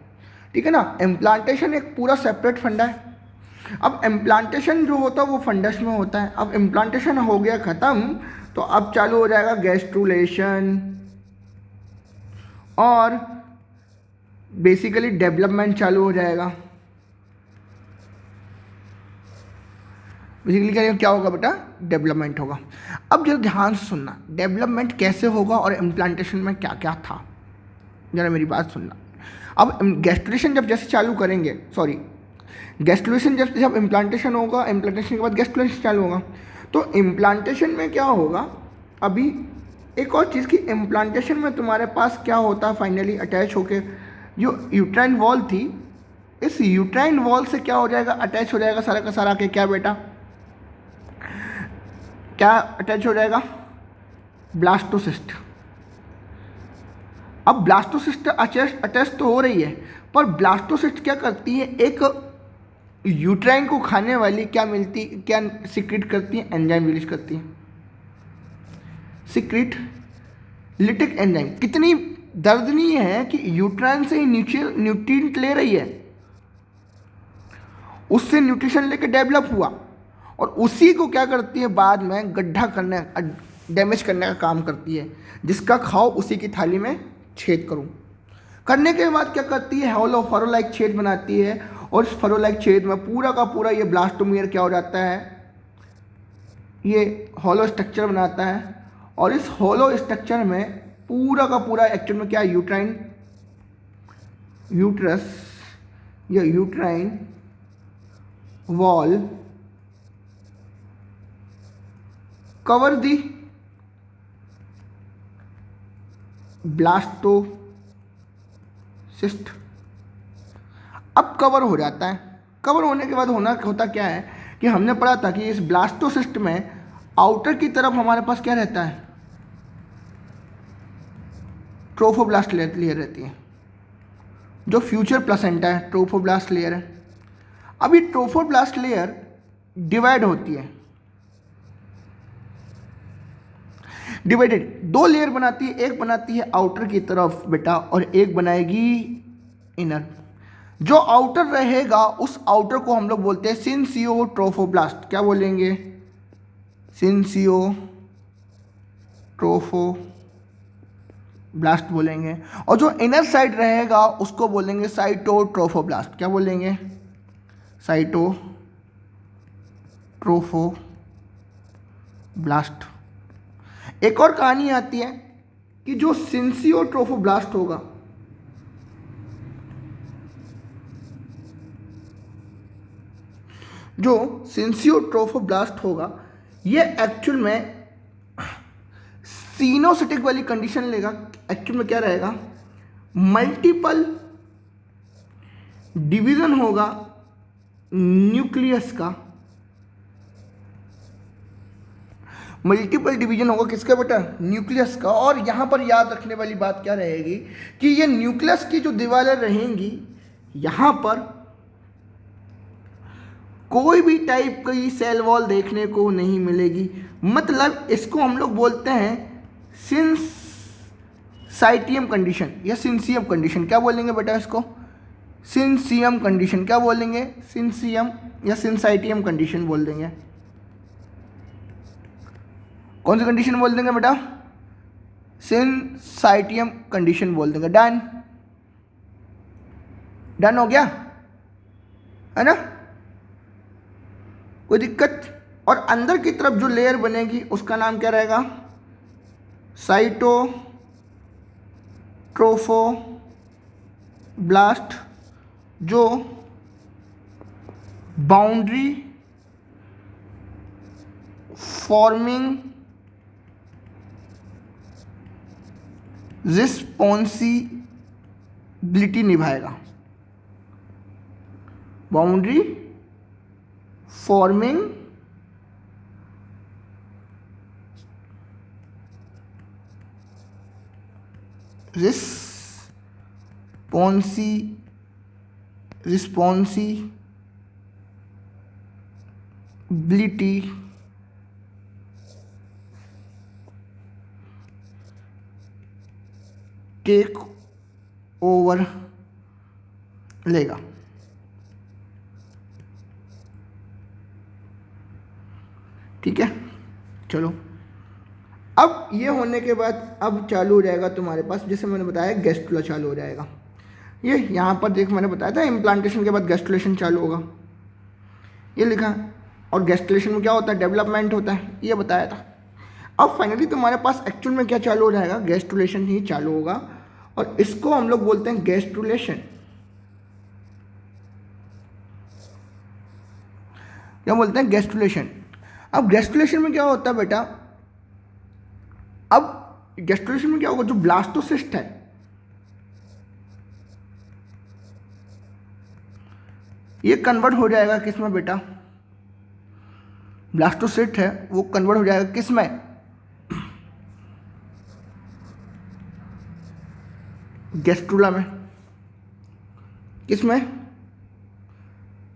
[SPEAKER 1] ठीक है ना। इम्प्लांटेशन एक पूरा सेपरेट फंडा है। अब इम्प्लांटेशन जो होता है वो फंडस में होता है। अब इम्प्लांटेशन हो गया ख़त्म, तो अब चालू हो जाएगा गैस्ट्रुलेशन, और बेसिकली डेवलपमेंट चालू हो जाएगा। बेसिकली क्या होगा बेटा, डेवलपमेंट होगा। अब जरा ध्यान से सुनना, डेवलपमेंट कैसे होगा और इम्प्लांटेशन में क्या क्या था, जरा मेरी बात सुनना। अब गैस्ट्रुलेशन जब जैसे चालू करेंगे, गैस्ट्रुलेशन जब इम्प्लांटेशन होगा, इम्प्लांटेशन के बाद गैस्ट्रुलेशन चालू होगा, तो इम्प्लांटेशन में क्या होगा, अभी एक और चीज़ की, इम्प्लांटेशन में तुम्हारे पास क्या होता है, फाइनली अटैच होके जो यूट्राइन वॉल थी, इस यूट्राइन वॉल से क्या हो जाएगा, अटैच हो जाएगा सारा का सारा के, क्या बेटा, क्या अटैच हो जाएगा, ब्लास्टोसिस्ट। अब ब्लास्टोसिस्ट अटैच तो हो रही है, पर ब्लास्टोसिस्ट क्या करती है, एक यूट्राइन को खाने वाली क्या सिक्रीट करती है, एंजाइम रिलीज करती है, सिक्रीट लिटिक एंजाइम। कितनी दर्दनीय है कि यूट्राइन से ही न्यूट्रिएंट ले रही है, उससे न्यूट्रिशन लेके डेवलप हुआ, और उसी को क्या करती है, बाद में गड्ढा करने, डैमेज करने का काम करती है, जिसका खाओ उसी की थाली में छेद करूं। करने के बाद क्या करती है, हॉलो फरो लाइक छेद बनाती है, और इस फरो लाइक छेद में पूरा का पूरा ये ब्लास्टोमियर क्या हो जाता है, ये हॉलो स्ट्रक्चर बनाता है, और इस हॉलो स्ट्रक्चर में पूरा का पूरा एक्चुअल में क्या, यूट्रस या uterine wall cover the blastocyst. अब कवर हो जाता है। कवर होने के बाद होता क्या है कि हमने पढ़ा था कि इस ब्लास्टोसिस्ट में आउटर की तरफ हमारे पास क्या रहता है, ट्रोफोब्लास्ट लेयर रहती है, जो फ्यूचर प्लेसेंटा है, ट्रोफोब्लास्ट लेयर है। अब ये ट्रोफोब्लास्ट लेयर डिवाइड होती है, डिवाइडेड 2 लेयर बनाती है, एक बनाती है आउटर की तरफ बेटा, और एक बनाएगी इनर। जो आउटर रहेगा उस आउटर को हम लोग बोलते हैं सिंसियो ट्रोफोब्लास्ट। क्या बोलेंगे, सिंसियो ट्रोफोब्लास्ट बोलेंगे। और जो इनर साइड रहेगा उसको बोलेंगे साइटोट्रोफोब्लास्ट। क्या बोलेंगे, साइटोट्रोफोब्लास्ट। एक और कहानी आती है कि जो सिंसियोट्रोफोब्लास्ट होगा, जो सिंसियोट्रोफोब्लास्ट होगा, ये एक्चुअल में सीनोसिटिक वाली कंडीशन लेगा। एक्चुअल में क्या रहेगा, मल्टीपल डिवीजन होगा न्यूक्लियस का, मल्टीपल डिवीजन होगा किसका बेटा, न्यूक्लियस का। और यहाँ पर याद रखने वाली बात क्या रहेगी कि ये न्यूक्लियस की जो दीवारें रहेंगी, यहाँ पर कोई भी टाइप की सेल वॉल देखने को नहीं मिलेगी। मतलब इसको हम लोग बोलते हैं सिंसाइटियम कंडीशन या सिंसियम कंडीशन। क्या बोलेंगे बेटा इसको, सिंसियम कंडीशन। क्या बोलेंगे, सिंसियम या सिंसाइटियम कंडीशन बोल देंगे। कौन सी कंडीशन बोल देंगे बेटा, सिंसाइटियम कंडीशन बोल देंगे। डन, डन हो गया है ना, कोई दिक्कत। और अंदर की तरफ जो लेयर बनेगी उसका नाम क्या रहेगा, साइटोट्रोफोब्लास्ट, जो बाउंड्री फॉर्मिंग रिस्पॉन्सिबिलिटी निभाएगा। Boundary forming responsibility take over लेगा। ठीक है, चलो अब ये होने के बाद अब चालू हो जाएगा तुम्हारे पास, जैसे मैंने बताया गैस्ट्रुला चालू हो जाएगा। ये यहाँ पर देख मैंने बताया था इम्प्लांटेशन के बाद गैस्ट्रुलेशन चालू होगा, ये लिखा है। और गैस्ट्रुलेशन में क्या होता है, डेवलपमेंट होता है, ये बताया था। अब फाइनली तुम्हारे पास एक्चुअल में क्या चालू हो जाएगा, गैस्ट्रुलेशन ही चालू होगा। और इसको हम लोग बोलते हैं गैस्ट्रुलेशन। क्या बोलते हैं, गैस्ट्रुलेशन। अब गैस्ट्रुलेशन में क्या होता है बेटा, अब गैस्ट्रुलेशन में क्या होगा, जो ब्लास्टोसिस्ट है ये कन्वर्ट हो जाएगा किसमें बेटा, ब्लास्टोसिस्ट है वो कन्वर्ट हो जाएगा किसमें, गैस्ट्रुला में। किसमें,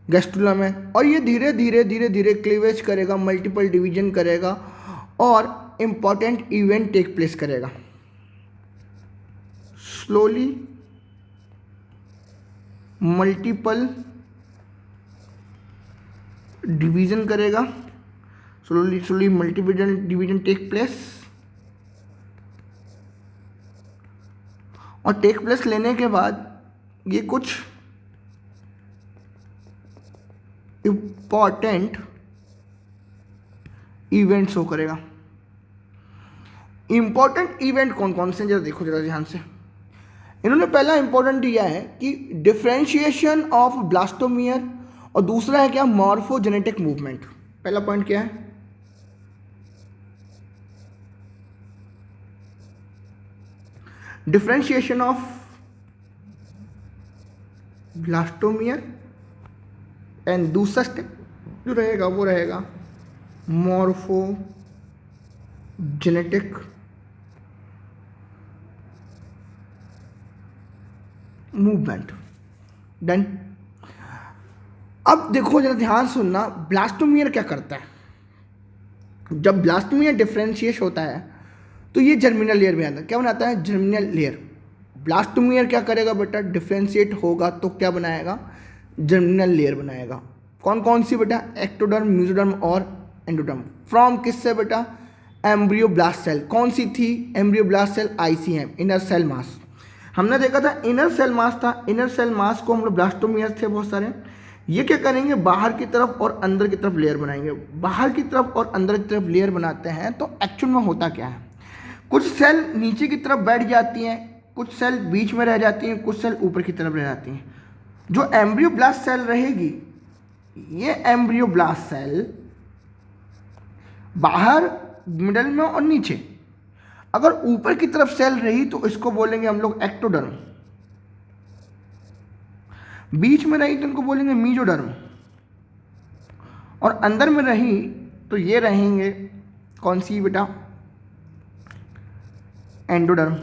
[SPEAKER 1] गैस्ट्रुला में। और ये धीरे धीरे धीरे धीरे क्लीवेज करेगा, मल्टीपल डिवीजन करेगा और इंपॉर्टेंट इवेंट टेक प्लेस करेगा। स्लोली मल्टीपल डिवीजन करेगा, slowly multiple division take place. और टेक प्लेस लेने के बाद ये कुछ इंपॉर्टेंट इवेंट्स शो करेगा। इंपॉर्टेंट इवेंट कौन कौन से, जरा देखो जरा ध्यान से। इन्होंने पहला इंपॉर्टेंट दिया है कि डिफरेंशिएशन ऑफ ब्लास्टोमियर, और दूसरा है क्या, मॉर्फोजेनेटिक मूवमेंट। पहला पॉइंट क्या है, डिफरेंशिएशन ऑफ ब्लास्टोमियर, एंड दूसरा स्टेप जो रहेगा वो रहेगा मॉर्फोजेनेटिक मूवमेंट। डन। अब देखो जरा ध्यान सुनना, ब्लास्टोमियर क्या करता है। जब ब्लास्टोमियर डिफरेंशिएट होता है तो ये जर्मिनल लेयर में आता है। क्या बनाता है, जर्मिनल लेयर। ब्लास्टोमियर क्या करेगा बेटा, डिफरेंशिएट होगा तो क्या बनाएगा, जर्मिनल लेयर बनाएगा। कौन कौन सी बेटा, एक्टोडर्म, मेसोडर्म और एंडोडर्म। फ्रॉम किससे बेटा, एम्ब्रियोब्लास्ट सेल। कौन सी थी, embryoblast cell, ICM, inner cell mass. हमने देखा था इनर सेल मास था, इनर सेल मास को हम लोग ब्लास्टोमियर थे बहुत सारे, ये क्या करेंगे, बाहर की तरफ और अंदर की तरफ लेयर बनाएंगे। बाहर की तरफ और अंदर की तरफ लेयर बनाते हैं तो एक्चुअल में होता क्या है, कुछ सेल नीचे की तरफ बैठ जाती हैं, कुछ सेल बीच में रह जाती हैं, कुछ सेल ऊपर की तरफ रह जाती हैं। जो एम्ब्रियोब्लास्ट सेल रहेगी, ये एम्ब्रियोब्लास्ट सेल बाहर, मिडल में और नीचे, अगर ऊपर की तरफ सेल रही तो इसको बोलेंगे हम लोग एक्टोडर्म, बीच में रही तो इनको बोलेंगे मीजोडर्म, और अंदर में रही तो ये रहेंगे कौन सी बेटा, एंडोडर्म।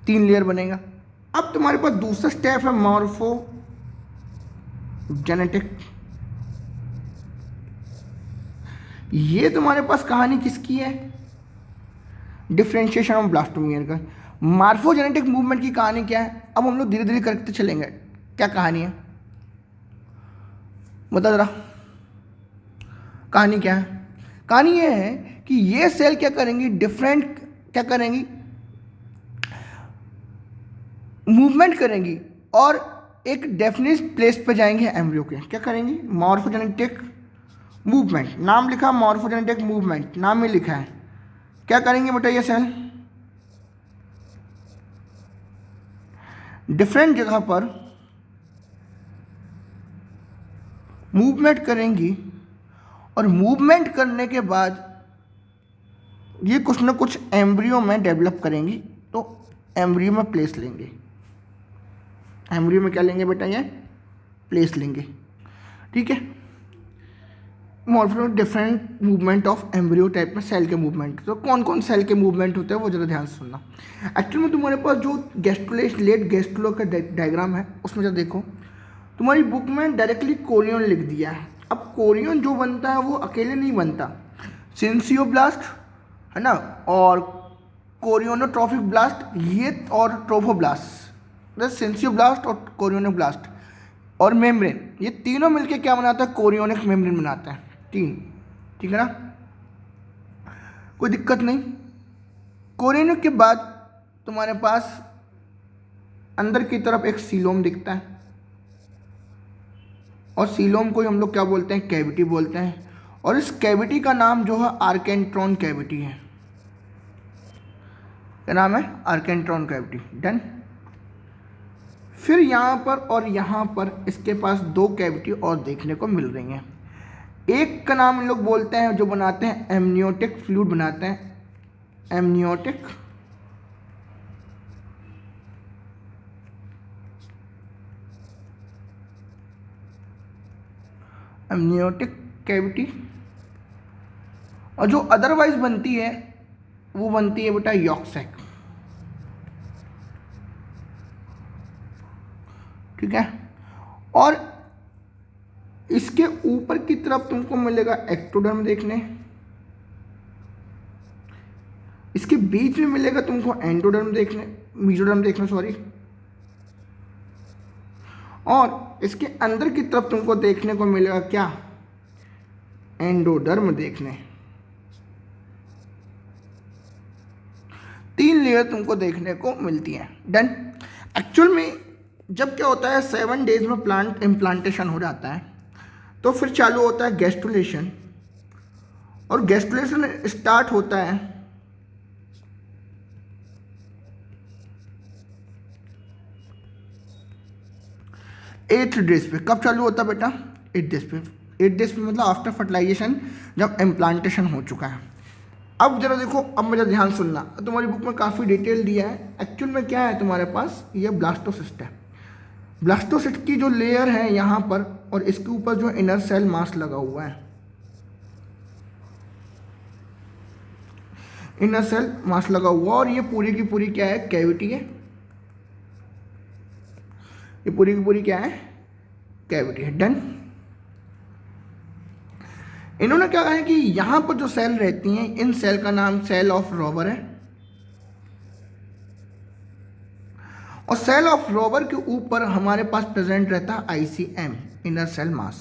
[SPEAKER 1] 3 लेयर बनेगा। अब तुम्हारे पास दूसरा स्टेप है मॉर्फोजेनेटिक। ये तुम्हारे पास कहानी किसकी है, डिफरेंशिएशन ऑफ ब्लास्टोमियर का। मॉर्फोजेनेटिक मूवमेंट की कहानी क्या है, अब हम लोग धीरे धीरे करते चलेंगे। क्या कहानी है बता जरा, कहानी क्या है। कहानी ये है कि ये सेल क्या करेंगी, डिफरेंट क्या करेंगी, मूवमेंट करेंगी और एक डेफिनेट प्लेस पे जाएंगे एम्ब्रियो के। क्या करेंगी, मॉर्फोजेनेटिक मूवमेंट, नाम लिखा मॉर्फोजेनेटिक मूवमेंट, नाम में लिखा है। क्या करेंगे बेटा, ये सेल डिफरेंट जगह पर मूवमेंट करेंगी और मूवमेंट करने के बाद ये कुछ ना कुछ एम्ब्रियो में डेवलप करेंगी, तो एम्ब्रियो में प्लेस लेंगे। एम्ब्रियो में क्या लेंगे बेटा, ये प्लेस लेंगे। ठीक है, morpho different movement of embryo type में सेल के मूवमेंट। तो कौन कौन सेल के मूवमेंट होते हैं वो ज़रा ध्यान से सुनना। एक्चुअली में तुम्हारे पास जो लेट गेस्टुलो का डायग्राम है उसमें जब देखो, तुम्हारी बुक में डायरेक्टली कोरियन लिख दिया है। अब कोरियन जो बनता है वो अकेले नहीं बनता, सिंसियोब्लास्ट है ना, और कोरियोनोट्रोफिक ब्लास्ट ये, और ट्रोफोब्लास्ट, सिंसियोब्लास्ट और कोरियोनोब्लास्ट और मेम्ब्रेन, ये तीनों मिलके क्या बनाता है, कोरियोनिक मेम्ब्रेन बनाता है। 3, ठीक है ना, कोई दिक्कत नहीं। कोरियोनिक के बाद तुम्हारे पास अंदर की तरफ एक सीलोम दिखता है, और सीलोम को हम लोग क्या बोलते हैं, कैविटी बोलते हैं। और इस कैविटी का नाम जो है आर्केंट्रॉन कैविटी है। क्या नाम है, आर्केंट्रॉन कैविटी। डन। फिर यहाँ पर और यहाँ पर इसके पास 2 कैविटी और देखने को मिल रही हैं। एक का नाम हम लोग बोलते हैं, जो बनाते हैं एमनियोटिक फ्लूइड बनाते हैं, एमनियोटिक कैविटी, और जो अदरवाइज बनती है वो बनती है बेटा यॉर्क सैक। ठीक है, और इसके ऊपर की तरफ तुमको मिलेगा एक्टोडर्म देखने, इसके बीच में मिलेगा तुमको एंडोडर्म देखने, मीजोडर्म देखने सॉरी, और इसके अंदर की तरफ तुमको देखने को मिलेगा क्या, एंडोडर्म देखने। 3 लेयर तुमको देखने को मिलती हैं। डन। एक्चुअल में जब क्या होता है, 7 डेज में प्लांट इम्प्लांटेशन हो जाता है, तो फिर चालू होता है गैस्ट्रुलेशन, और गैस्ट्रुलेशन स्टार्ट होता है 8 डेज पे। कब चालू होता है बेटा, 8 डेज पे। 8 डेज पे मतलब आफ्टर फर्टिलाइजेशन, जब इम्प्लांटेशन हो चुका है। अब जरा देखो, अब मुझे ध्यान सुनना, तुम्हारी बुक में काफ़ी डिटेल दिया है। एक्चुअल में क्या है तुम्हारे पास, ये ब्लास्टोसिस्ट है। ब्लास्टोसिस्ट की जो लेयर है यहाँ पर, और इसके ऊपर जो इनर सेल मास लगा हुआ है, इनर सेल मास लगा हुआ, और ये पूरी की पूरी क्या है, कैविटी है। ये पूरी की पूरी क्या है, कैविटी है। डन। इन्होंने क्या कहा है कि यहां पर जो सेल रहती हैं, इन सेल का नाम सेल ऑफ रॉबर है, और सेल ऑफ रॉबर के ऊपर हमारे पास प्रेजेंट रहता है ICM, इनर सेल मास।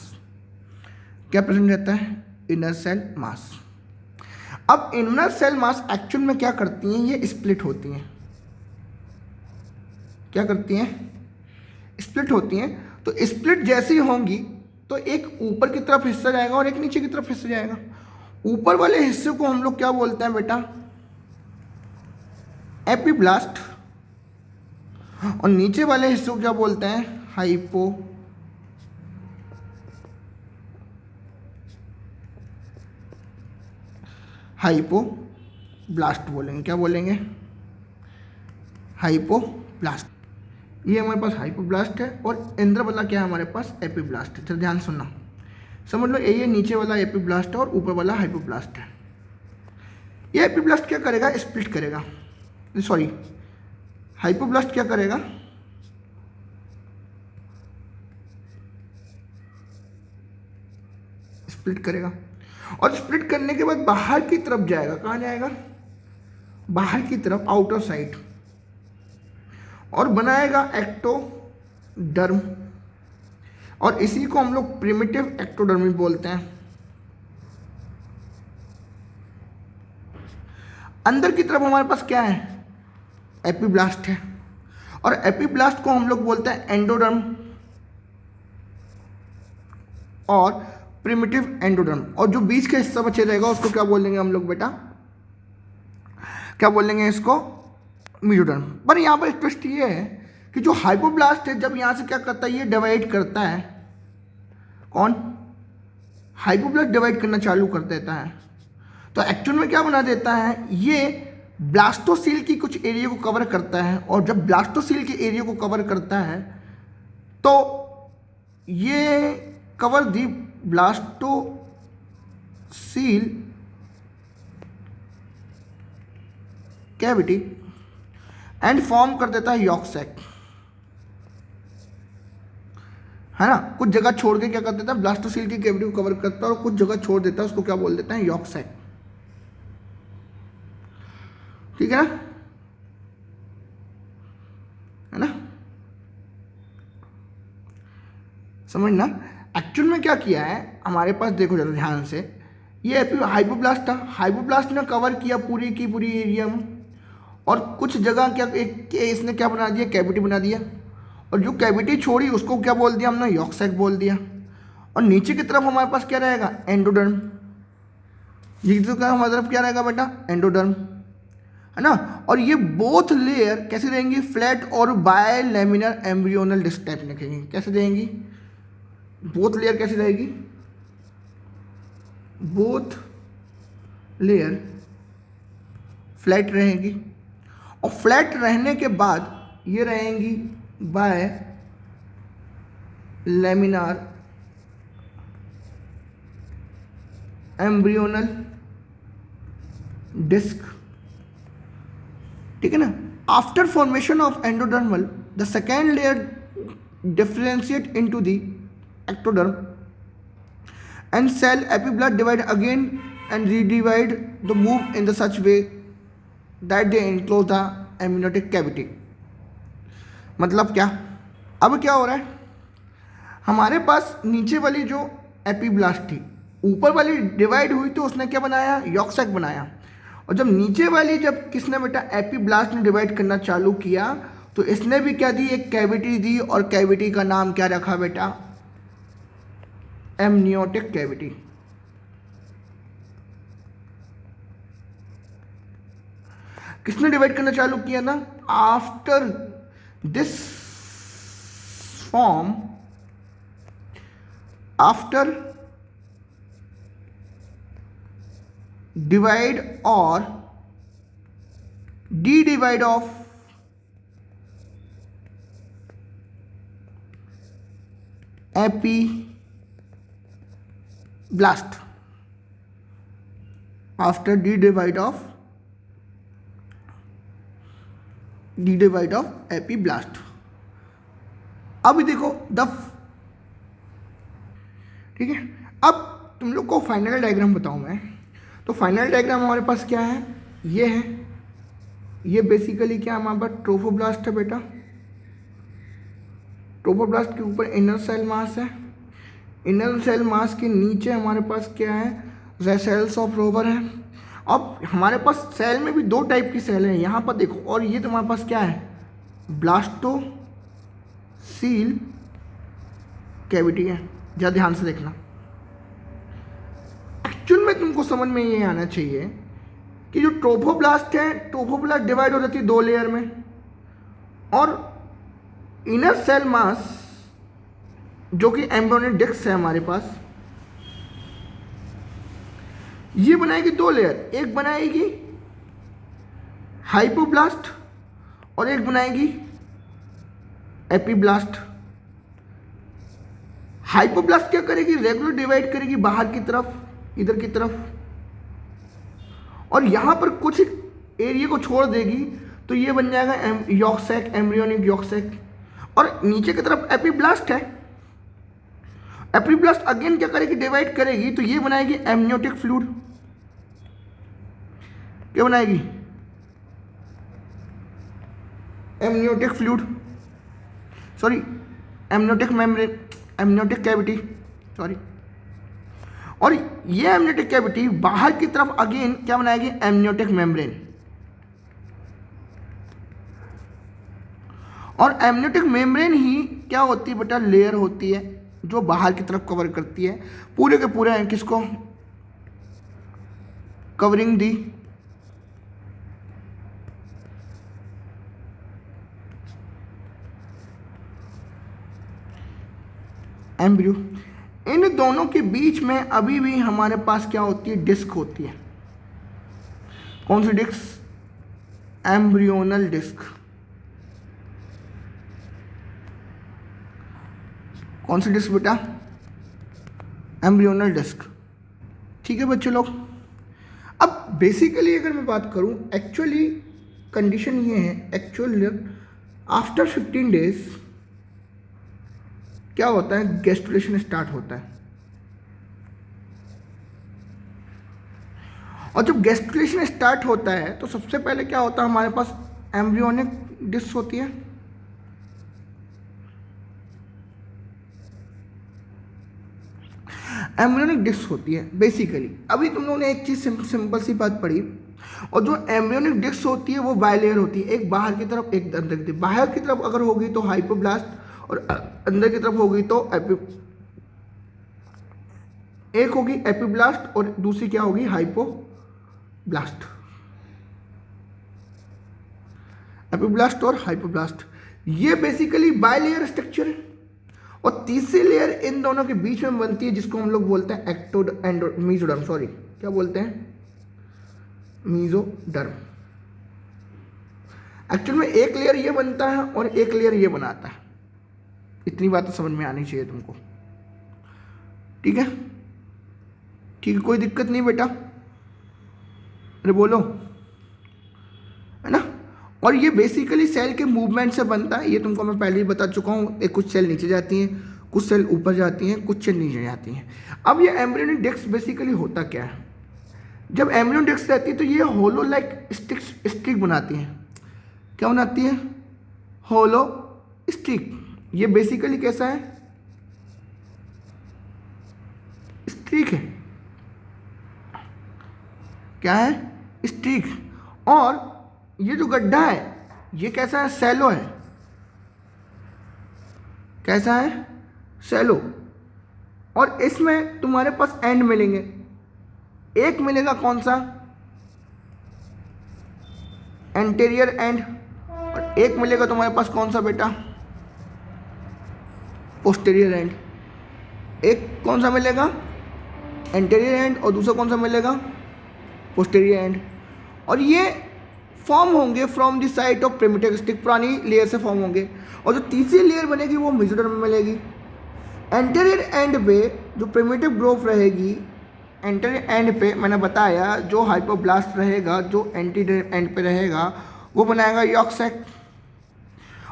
[SPEAKER 1] क्या प्रेजेंट रहता है, इनर सेल मास। अब इनर सेल मास एक्चुअल में क्या करती हैं, ये स्प्लिट होती हैं। क्या करती हैं, स्प्लिट होती हैं। तो स्प्लिट जैसी होंगी तो एक ऊपर की तरफ हिस्सा जाएगा और एक नीचे की तरफ हिस्सा जाएगा। ऊपर वाले हिस्से को हम लोग क्या बोलते हैं बेटा, एपीब्लास्ट, और नीचे वाले हिस्से को क्या बोलते हैं, हाइपोब्लास्ट बोलेंगे। क्या बोलेंगे, हाइपोब्लास्ट। ये हमारे पास हाइपोब्लास्ट है और इंद्र वाला क्या है हमारे पास, एपीब्लास्ट है। चलो ध्यान सुनना, समझ लो ये नीचे वाला एपीब्लास्ट है और ऊपर वाला हाइपोब्लास्ट है। ये एपीब्लास्ट क्या करेगा, स्प्लिट करेगा, सॉरी हाइपोब्लास्ट क्या करेगा, स्प्लिट करेगा। और स्प्लिट करने के बाद बाहर की तरफ जाएगा। कहाँ जाएगा, बाहर की तरफ, आउटर साइड, और बनाएगा एक्टोडर्म, और इसी को हम लोग प्रिमिटिव एक्टोडर्मी बोलते हैं। अंदर की तरफ हमारे पास क्या है, एपीब्लास्ट है, और एपीब्लास्ट को हम लोग बोलते हैं एंडोडर्म और प्रिमिटिव एंडोडर्म। और जो बीच का हिस्सा बचे रहेगा उसको क्या बोलेंगे हम लोग बेटा, क्या बोलेंगे इसको, मीजोडर्म। पर यहाँ पर ट्विस्ट ये है कि जो हाइपोब्लास्ट है जब यहाँ से क्या करता है, ये डिवाइड करता है। कौन, हाइपोब्लास्ट डिवाइड करना चालू कर देता है। तो एक्चुअल में क्या बना देता है, ये ब्लास्टोसील की कुछ एरिया को कवर करता है, और जब ब्लास्टोसील के एरिया को कवर करता है तो ये cover the blastocoel cavity and form कर देता है यॉर्क सैक, है ना। कुछ जगह छोड़ के क्या कर देता है, ब्लास्टोसील की कैविटी को कवर करता है, और कुछ जगह छोड़ देता है, उसको क्या बोल देते हैं, यॉर्क सैक। ठीक है ना, है ना, समझना। एक्चुअल में क्या किया है हमारे पास, देखो जरा ध्यान से, ये हाइपोब्लास्ट था, हाइपोब्लास्ट ने कवर किया पूरी की पूरी एरिया में, और कुछ जगह क्या इसने क्या बना दिया, कैविटी बना दिया, और जो कैविटी छोड़ी उसको क्या बोल दिया हमने, यॉर्क सैक बोल दिया। और नीचे की तरफ हमारे पास क्या रहेगा, एंडोडर्म। नीचे की हमारी तरफ क्या रहेगा बेटा, एंडोडर्म, है ना। और ये बोथ लेयर कैसे रहेंगी, फ्लैट और bilaminar embryonal disc type लिखेंगे। कैसे रहेंगी, बोथ लेयर कैसे रहेगी, बोथ लेयर फ्लैट रहेगी, और फ्लैट रहने के बाद ये रहेंगी बाय लैमिनार एम्ब्रियोनल डिस्क। ठीक है ना। After formation of endodermal the second layer differentiate into the ectoderm and cell epiblast divide again and redivide the move in the such way that they enclose the amniotic cavity। मतलब क्या, अब क्या हो रहा है, हमारे पास नीचे वाली जो एपीब्लास्ट थी, ऊपर वाली डिवाइड हुई तो उसने क्या बनाया, यॉर्क सैक बनाया। और जब नीचे वाली, जब किसने बेटा, एपीब्लास्ट ने डिवाइड करना चालू किया तो इसने भी क्या दी, एक कैविटी दी, और कैविटी का नाम क्या रखा बेटा, एमनियोटिक कैविटी। किसने डिवाइड करना चालू किया ना, after this form, after divide और the divide of epiblast, after the divide of epiblast. अब देखो ठीक है, अब तुम लोग को फाइनल डायग्राम बताऊं मैं। तो फाइनल डायग्राम हमारे पास क्या है, ये है, ये बेसिकली क्या हमारे पास ट्रोफोब्लास्ट है बेटा। ट्रोफोब्लास्ट के ऊपर इनर सेल मास है, इनर सेल मास के नीचे हमारे पास क्या है, सेल्स ऑफ रोवर है। अब हमारे पास सेल में भी दो टाइप की सेल है यहाँ पर देखो, और ये तुम्हारे पास क्या है, ब्लास्टोसील कैविटी है, ज़रा ध्यान से देखना। एक्चुअल में तुमको समझ में ये आना चाहिए कि जो ट्रोफोब्लास्ट है, ट्रोफोब्लास्ट डिवाइड हो जाती है 2 लेयर में, और इनर सेल मास जो कि एम्ब्रियोनिक डिस्क है हमारे पास, ये बनाएगी 2 लेयर, एक बनाएगी हाइपोब्लास्ट और एक बनाएगी एपीब्लास्ट। हाइपोब्लास्ट क्या करेगी, रेगुलर डिवाइड करेगी बाहर की तरफ, इधर की तरफ, और यहां पर कुछ एरिया को छोड़ देगी, तो ये बन जाएगा yolk sac, embryonic yolk sac. और नीचे की तरफ एपीब्लास्ट है, एपीब्लास्ट अगेन क्या करेगी, डिवाइड करेगी, तो ये बनाएगी एमनियोटिक फ्लूइड। क्या बनाएगी, amniotic fluid, sorry amniotic membrane, amniotic cavity, sorry. और ये एमनियोटिक कैविटी बाहर की तरफ अगेन क्या बनाएगी, एमनियोटिक मेम्ब्रेन। और एमनियोटिक मेम्ब्रेन ही क्या होती है बेटा, लेयर होती है जो बाहर की तरफ कवर करती है पूरे के पूरे किसको, कवरिंग दी एम्ब्रियो। इन दोनों के बीच में अभी भी हमारे पास क्या होती है, डिस्क होती है। कौन सी डिस्क, एम्ब्रियोनल डिस्क। कौन सी डिस्क बेटा, एम्ब्रियोनल डिस्क। ठीक है बच्चों लोग, अब बेसिकली अगर मैं बात करूं, एक्चुअली कंडीशन ये है, एक्चुअली आफ्टर 15 डेज क्या होता है, गैस्ट्रुलेशन स्टार्ट होता है। और जब गैस्ट्रुलेशन स्टार्ट होता है तो सबसे पहले क्या होता है, हमारे पास एम्ब्रियोनिक डिस्क होती है, एम्ब्रियोनिक डिस्क होती है बेसिकली। अभी तुम लोगों ने एक चीज़ सिंपल सी बात पढ़ी, और जो एम्ब्रियोनिक डिस्क होती है वो बायलेयर होती है, एक बाहर की तरफ एक अंदर की तरफ। बाहर की तरफ अगर होगी तो हाइपोब्लास्ट, और अंदर की तरफ होगी तो एक होगी एपीब्लास्ट और दूसरी क्या होगी, हाइपोब्लास्ट। एपीब्लास्ट और हाइपोब्लास्ट ये बेसिकली बायलेयर स्ट्रक्चर है। और तीसरी लेयर इन दोनों के बीच में बनती है जिसको हम लोग बोलते हैं एक्टोड एंड मीजोडर्म, सॉरी क्या बोलते हैं, मीजोडर्म। एक्चुअल में एक लेयर ये बनता है और एक लेयर ये बनाता है, इतनी बात तो समझ में आनी चाहिए तुमको। ठीक है, ठीक है, कोई दिक्कत नहीं बेटा, अरे बोलो, है ना। और ये बेसिकली सेल के मूवमेंट से बनता है, ये तुमको मैं पहले ही बता चुका हूँ। एक कुछ सेल नीचे जाती हैं, कुछ सेल ऊपर जाती हैं, कुछ सेल नीचे जाती हैं। अब ये एम्ब्रियोनिक डिस्क बेसिकली होता क्या है, जब एम्ब्रियोनिक डिस्क रहती है तो ये होलो लाइक स्टिक बनाती है। क्या बनाती है, होलो स्टिक। ये बेसिकली कैसा है, स्टिक है, क्या है, स्टिक। और ये जो गड्ढा है ये कैसा है, सैलो है। कैसा है, सैलो। और इसमें तुम्हारे पास एंड मिलेंगे, एक मिलेगा कौन सा, एंटीरियर एंड, और एक मिलेगा तुम्हारे पास कौन सा बेटा, पोस्टीरियर एंड। एक कौन सा मिलेगा, एंटीरियर एंड, और दूसरा कौन सा मिलेगा, पोस्टीरियर एंड। और ये फॉर्म होंगे from the site of primitive stick, पुरानी लेयर से फॉर्म होंगे। और जो तीसरी लेयर बनेगी वो मेसोडर्म में मिलेगी। एंटीरियर एंड पे जो प्रिमिटिव ग्रोथ रहेगी, एंटीरियर एंड पे मैंने बताया जो हाइपोब्लास्ट रहेगा, जो एंटीरियर एंड पे रहेगा वो बनाएगा यॉर्क सैक।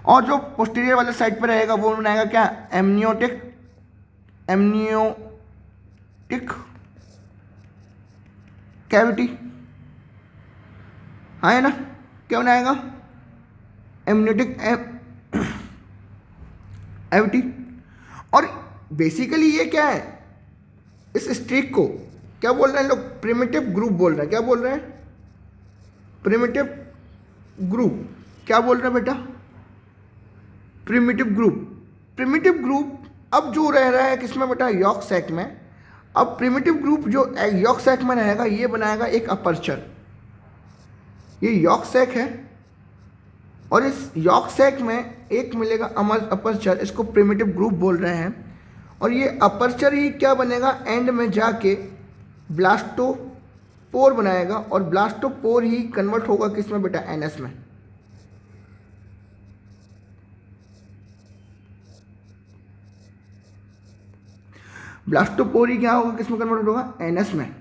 [SPEAKER 1] और जो पोस्टीरियर वाले साइड पे रहेगा वो बनाएगा क्या, एमनियोटिक कैविटी। हाँ है ना, क्या बनाएगा, एमनियोटिक कैविटी। और बेसिकली ये क्या है, इस स्ट्रिक को क्या बोल रहे हैं लोग, प्रिमिटिव ग्रुप बोल रहे हैं। क्या बोल रहे हैं, प्रिमिटिव ग्रुप। क्या बोल रहे हैं बेटा, प्रिमिटिव ग्रुप। प्रिमिटिव ग्रुप अब जो रह रहा है किसमें बेटा, यॉर्क सैक में। अब प्रिमिटिव ग्रुप जो यॉर्क सैक में रहेगा ये बनाएगा एक अपर्चर, ये यॉर्क सैक है और इस यॉर्क सैक में एक मिलेगा अपर्चर, इसको प्रिमिटिव ग्रुप बोल रहे हैं। और ये अपर्चर ही क्या बनेगा, एंड में जाके ब्लास्टोपोर बनाएगा और ब्लास्टोपोर ही कन्वर्ट होगा किसमें बेटा, एनएस में। ब्लास्टोपोर ही क्या होगा, किसमें कन्वर्ट होगा, एनएस में।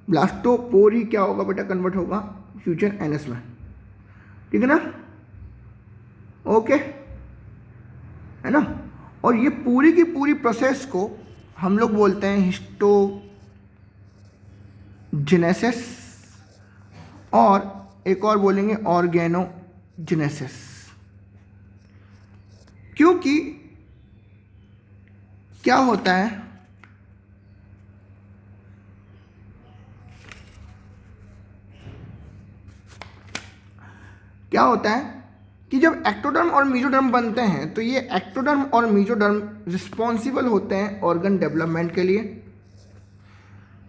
[SPEAKER 1] ब्लास्टोपोर ही क्या होगा बेटा, कन्वर्ट होगा फ्यूचर एनएस में। ठीक है ना, ओके है ना। और ये पूरी की पूरी प्रोसेस को हम लोग बोलते हैं हिस्टोजेनेसिस, और एक और बोलेंगे ऑर्गेनोजेनेसिस। क्योंकि क्या होता है, क्या होता है कि जब एक्टोडर्म और मेसोडर्म बनते हैं तो ये एक्टोडर्म और मेसोडर्म रिस्पॉन्सिबल होते हैं ऑर्गन डेवलपमेंट के लिए।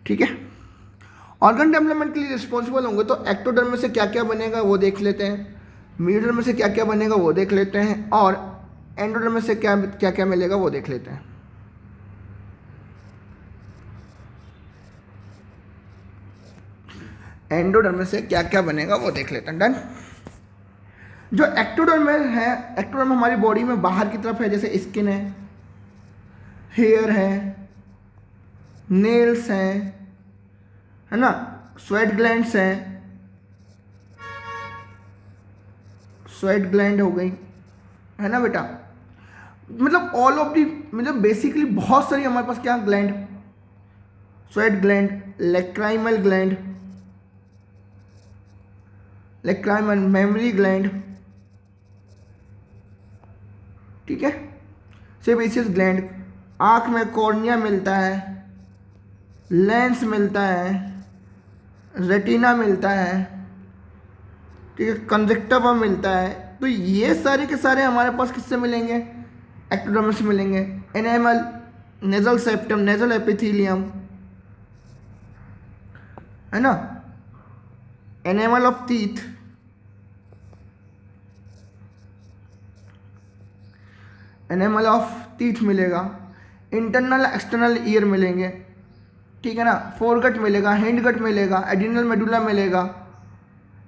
[SPEAKER 1] ठीक है, ऑर्गन डेवलपमेंट के लिए रिस्पॉन्सिबल होंगे तो एक्टोडर्म में से क्या क्या बनेगा वो देख लेते हैं, मेसोडर्म में से क्या क्या बनेगा वो देख लेते हैं, और एंडोडर्म में से क्या क्या क्या मिलेगा वो देख लेते हैं। एंडोडर्म में से क्या क्या बनेगा वो देख लेते हैं। डन। जो एक्टोडर्म में है, एक्टोडर्म हमारी बॉडी में बाहर की तरफ है, जैसे स्किन है, हेयर है, नेल्स हैं, है ना, स्वेट ग्लैंड्स हैं, स्वेट ग्लैंड हो गई, है ना बेटा। मतलब ऑल ऑफ दी, मतलब बेसिकली बहुत सारी हमारे पास क्या gland, sweat gland, lacrimal gland, lacrimal memory gland, ठीक है, सेबेसियस ग्लैंड, आँख में कॉर्निया मिलता है, लेंस मिलता है, रेटिना मिलता है, ठीक है, कंजक्टिवा मिलता है। तो ये सारे के सारे हमारे पास किससे मिलेंगे, एक्टोडर्म से मिलेंगे। Enamel, nasal septum, nasal epithelium, है ना, enamel of teeth, enamel of teeth मिलेगा, इंटरनल एक्सटर्नल ईयर मिलेंगे, ठीक है ना, फोरगट मिलेगा, हिंडगट मिलेगा, एडिनल मेडुला मिलेगा,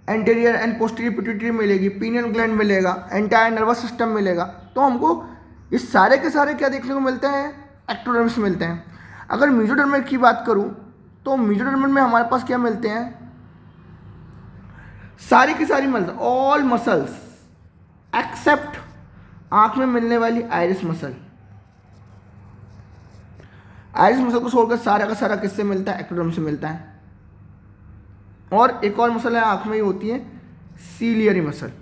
[SPEAKER 1] एंटीरियर एंड पोस्टीरियर पिट्यूटरी मिलेगी, पीनियल ग्लैंड मिलेगा, एंटायर नर्वस सिस्टम मिलेगा। तो हमको ये सारे के सारे क्या देखने को मिलते हैं, एक्टोडर्म से मिलते हैं। अगर मेसोडर्म की बात करूं तो मेसोडर्म में हमारे पास क्या मिलते हैं, सारी की सारी मसल्स, ऑल मसल्स एक्सेप्ट आंख में मिलने वाली आइरिस मसल। आइरिस मसल को छोड़कर सारा का सारा किससे मिलता है, एक्टोडर्म से मिलता है। और एक और मसल है आंख में ही होती है, सीलियरी मसल,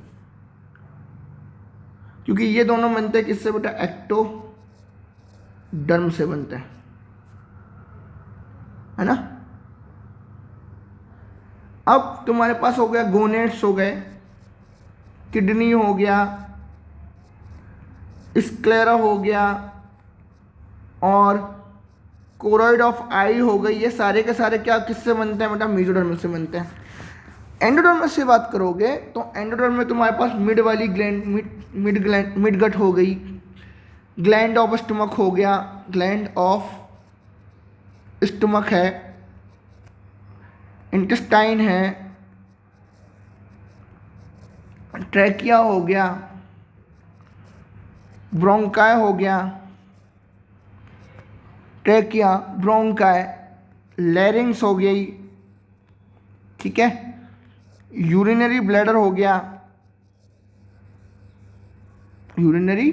[SPEAKER 1] क्योंकि ये दोनों बनते हैं किससे बेटा, एक्टोडर्म से बनते हैं, है ना। अब तुम्हारे पास हो गया गोनेट्स हो गए, किडनी हो गया, स्क्लेरा हो गया, और कोरोइड ऑफ आई हो गई। ये सारे के सारे क्या किससे बनते हैं बेटा, मेसोडर्म से बनते हैं। एंडोडर्म से बात करोगे तो एंडोडर्म में तुम्हारे पास मिड वाली ग्लैंड, मिड ग्लैंड, मिडगट हो गई, ग्लैंड ऑफ स्टमक हो गया, ग्लैंड ऑफ स्टमक है, इंटेस्टाइन है, ट्रैकिया हो गया, ब्रोंकाई हो गया, ट्रैकिया, ब्रोंकाई, लैरिंग्स हो गई, ठीक है, यूरिनरी ब्लैडर हो गया, यूरिनरी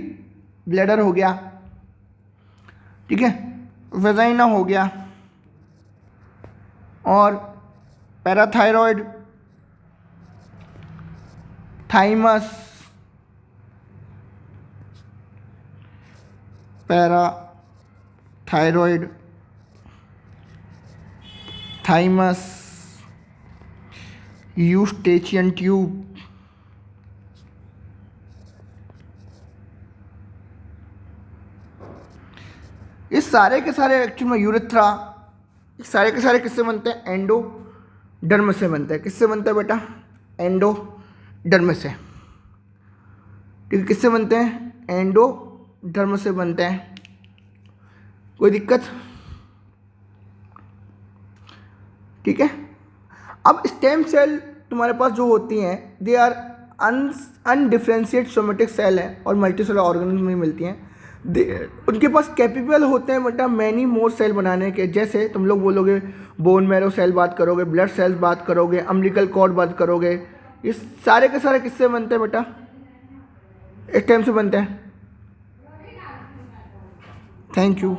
[SPEAKER 1] ब्लैडर हो गया, ठीक है, वेजाइना हो गया, और parathyroid, thymus, parathyroid, thymus, Eustachian tube, सारे के सारे एक्चुअल में यूरेथ्रा सारे के सारे किससे बनते हैं? एंडोडर्म से बनते हैं। किससे बनता है बेटा? एंडोडर्म से। ठीक है, किससे बनते हैं? एंडोडर्म से बनते हैं। कोई दिक्कत? ठीक है। अब स्टेम सेल तुम्हारे पास जो होती हैं दे आर अनडिफ्रेंशिएट सोमेटिक सेल है और मल्टीसेलर ऑर्गेनिज्म में मिलती हैं। उनके पास कैपेबल होते हैं बेटा मैनी मोर सेल बनाने के। जैसे तुम लोग बोलोगे बोन मैरो सेल बात करोगे, ब्लड सेल्स बात करोगे, अम्बिलिकल कॉर्ड बात करोगे, ये सारे के सारे किससे बनते हैं बेटा? स्टेम से बनते हैं। Thank you.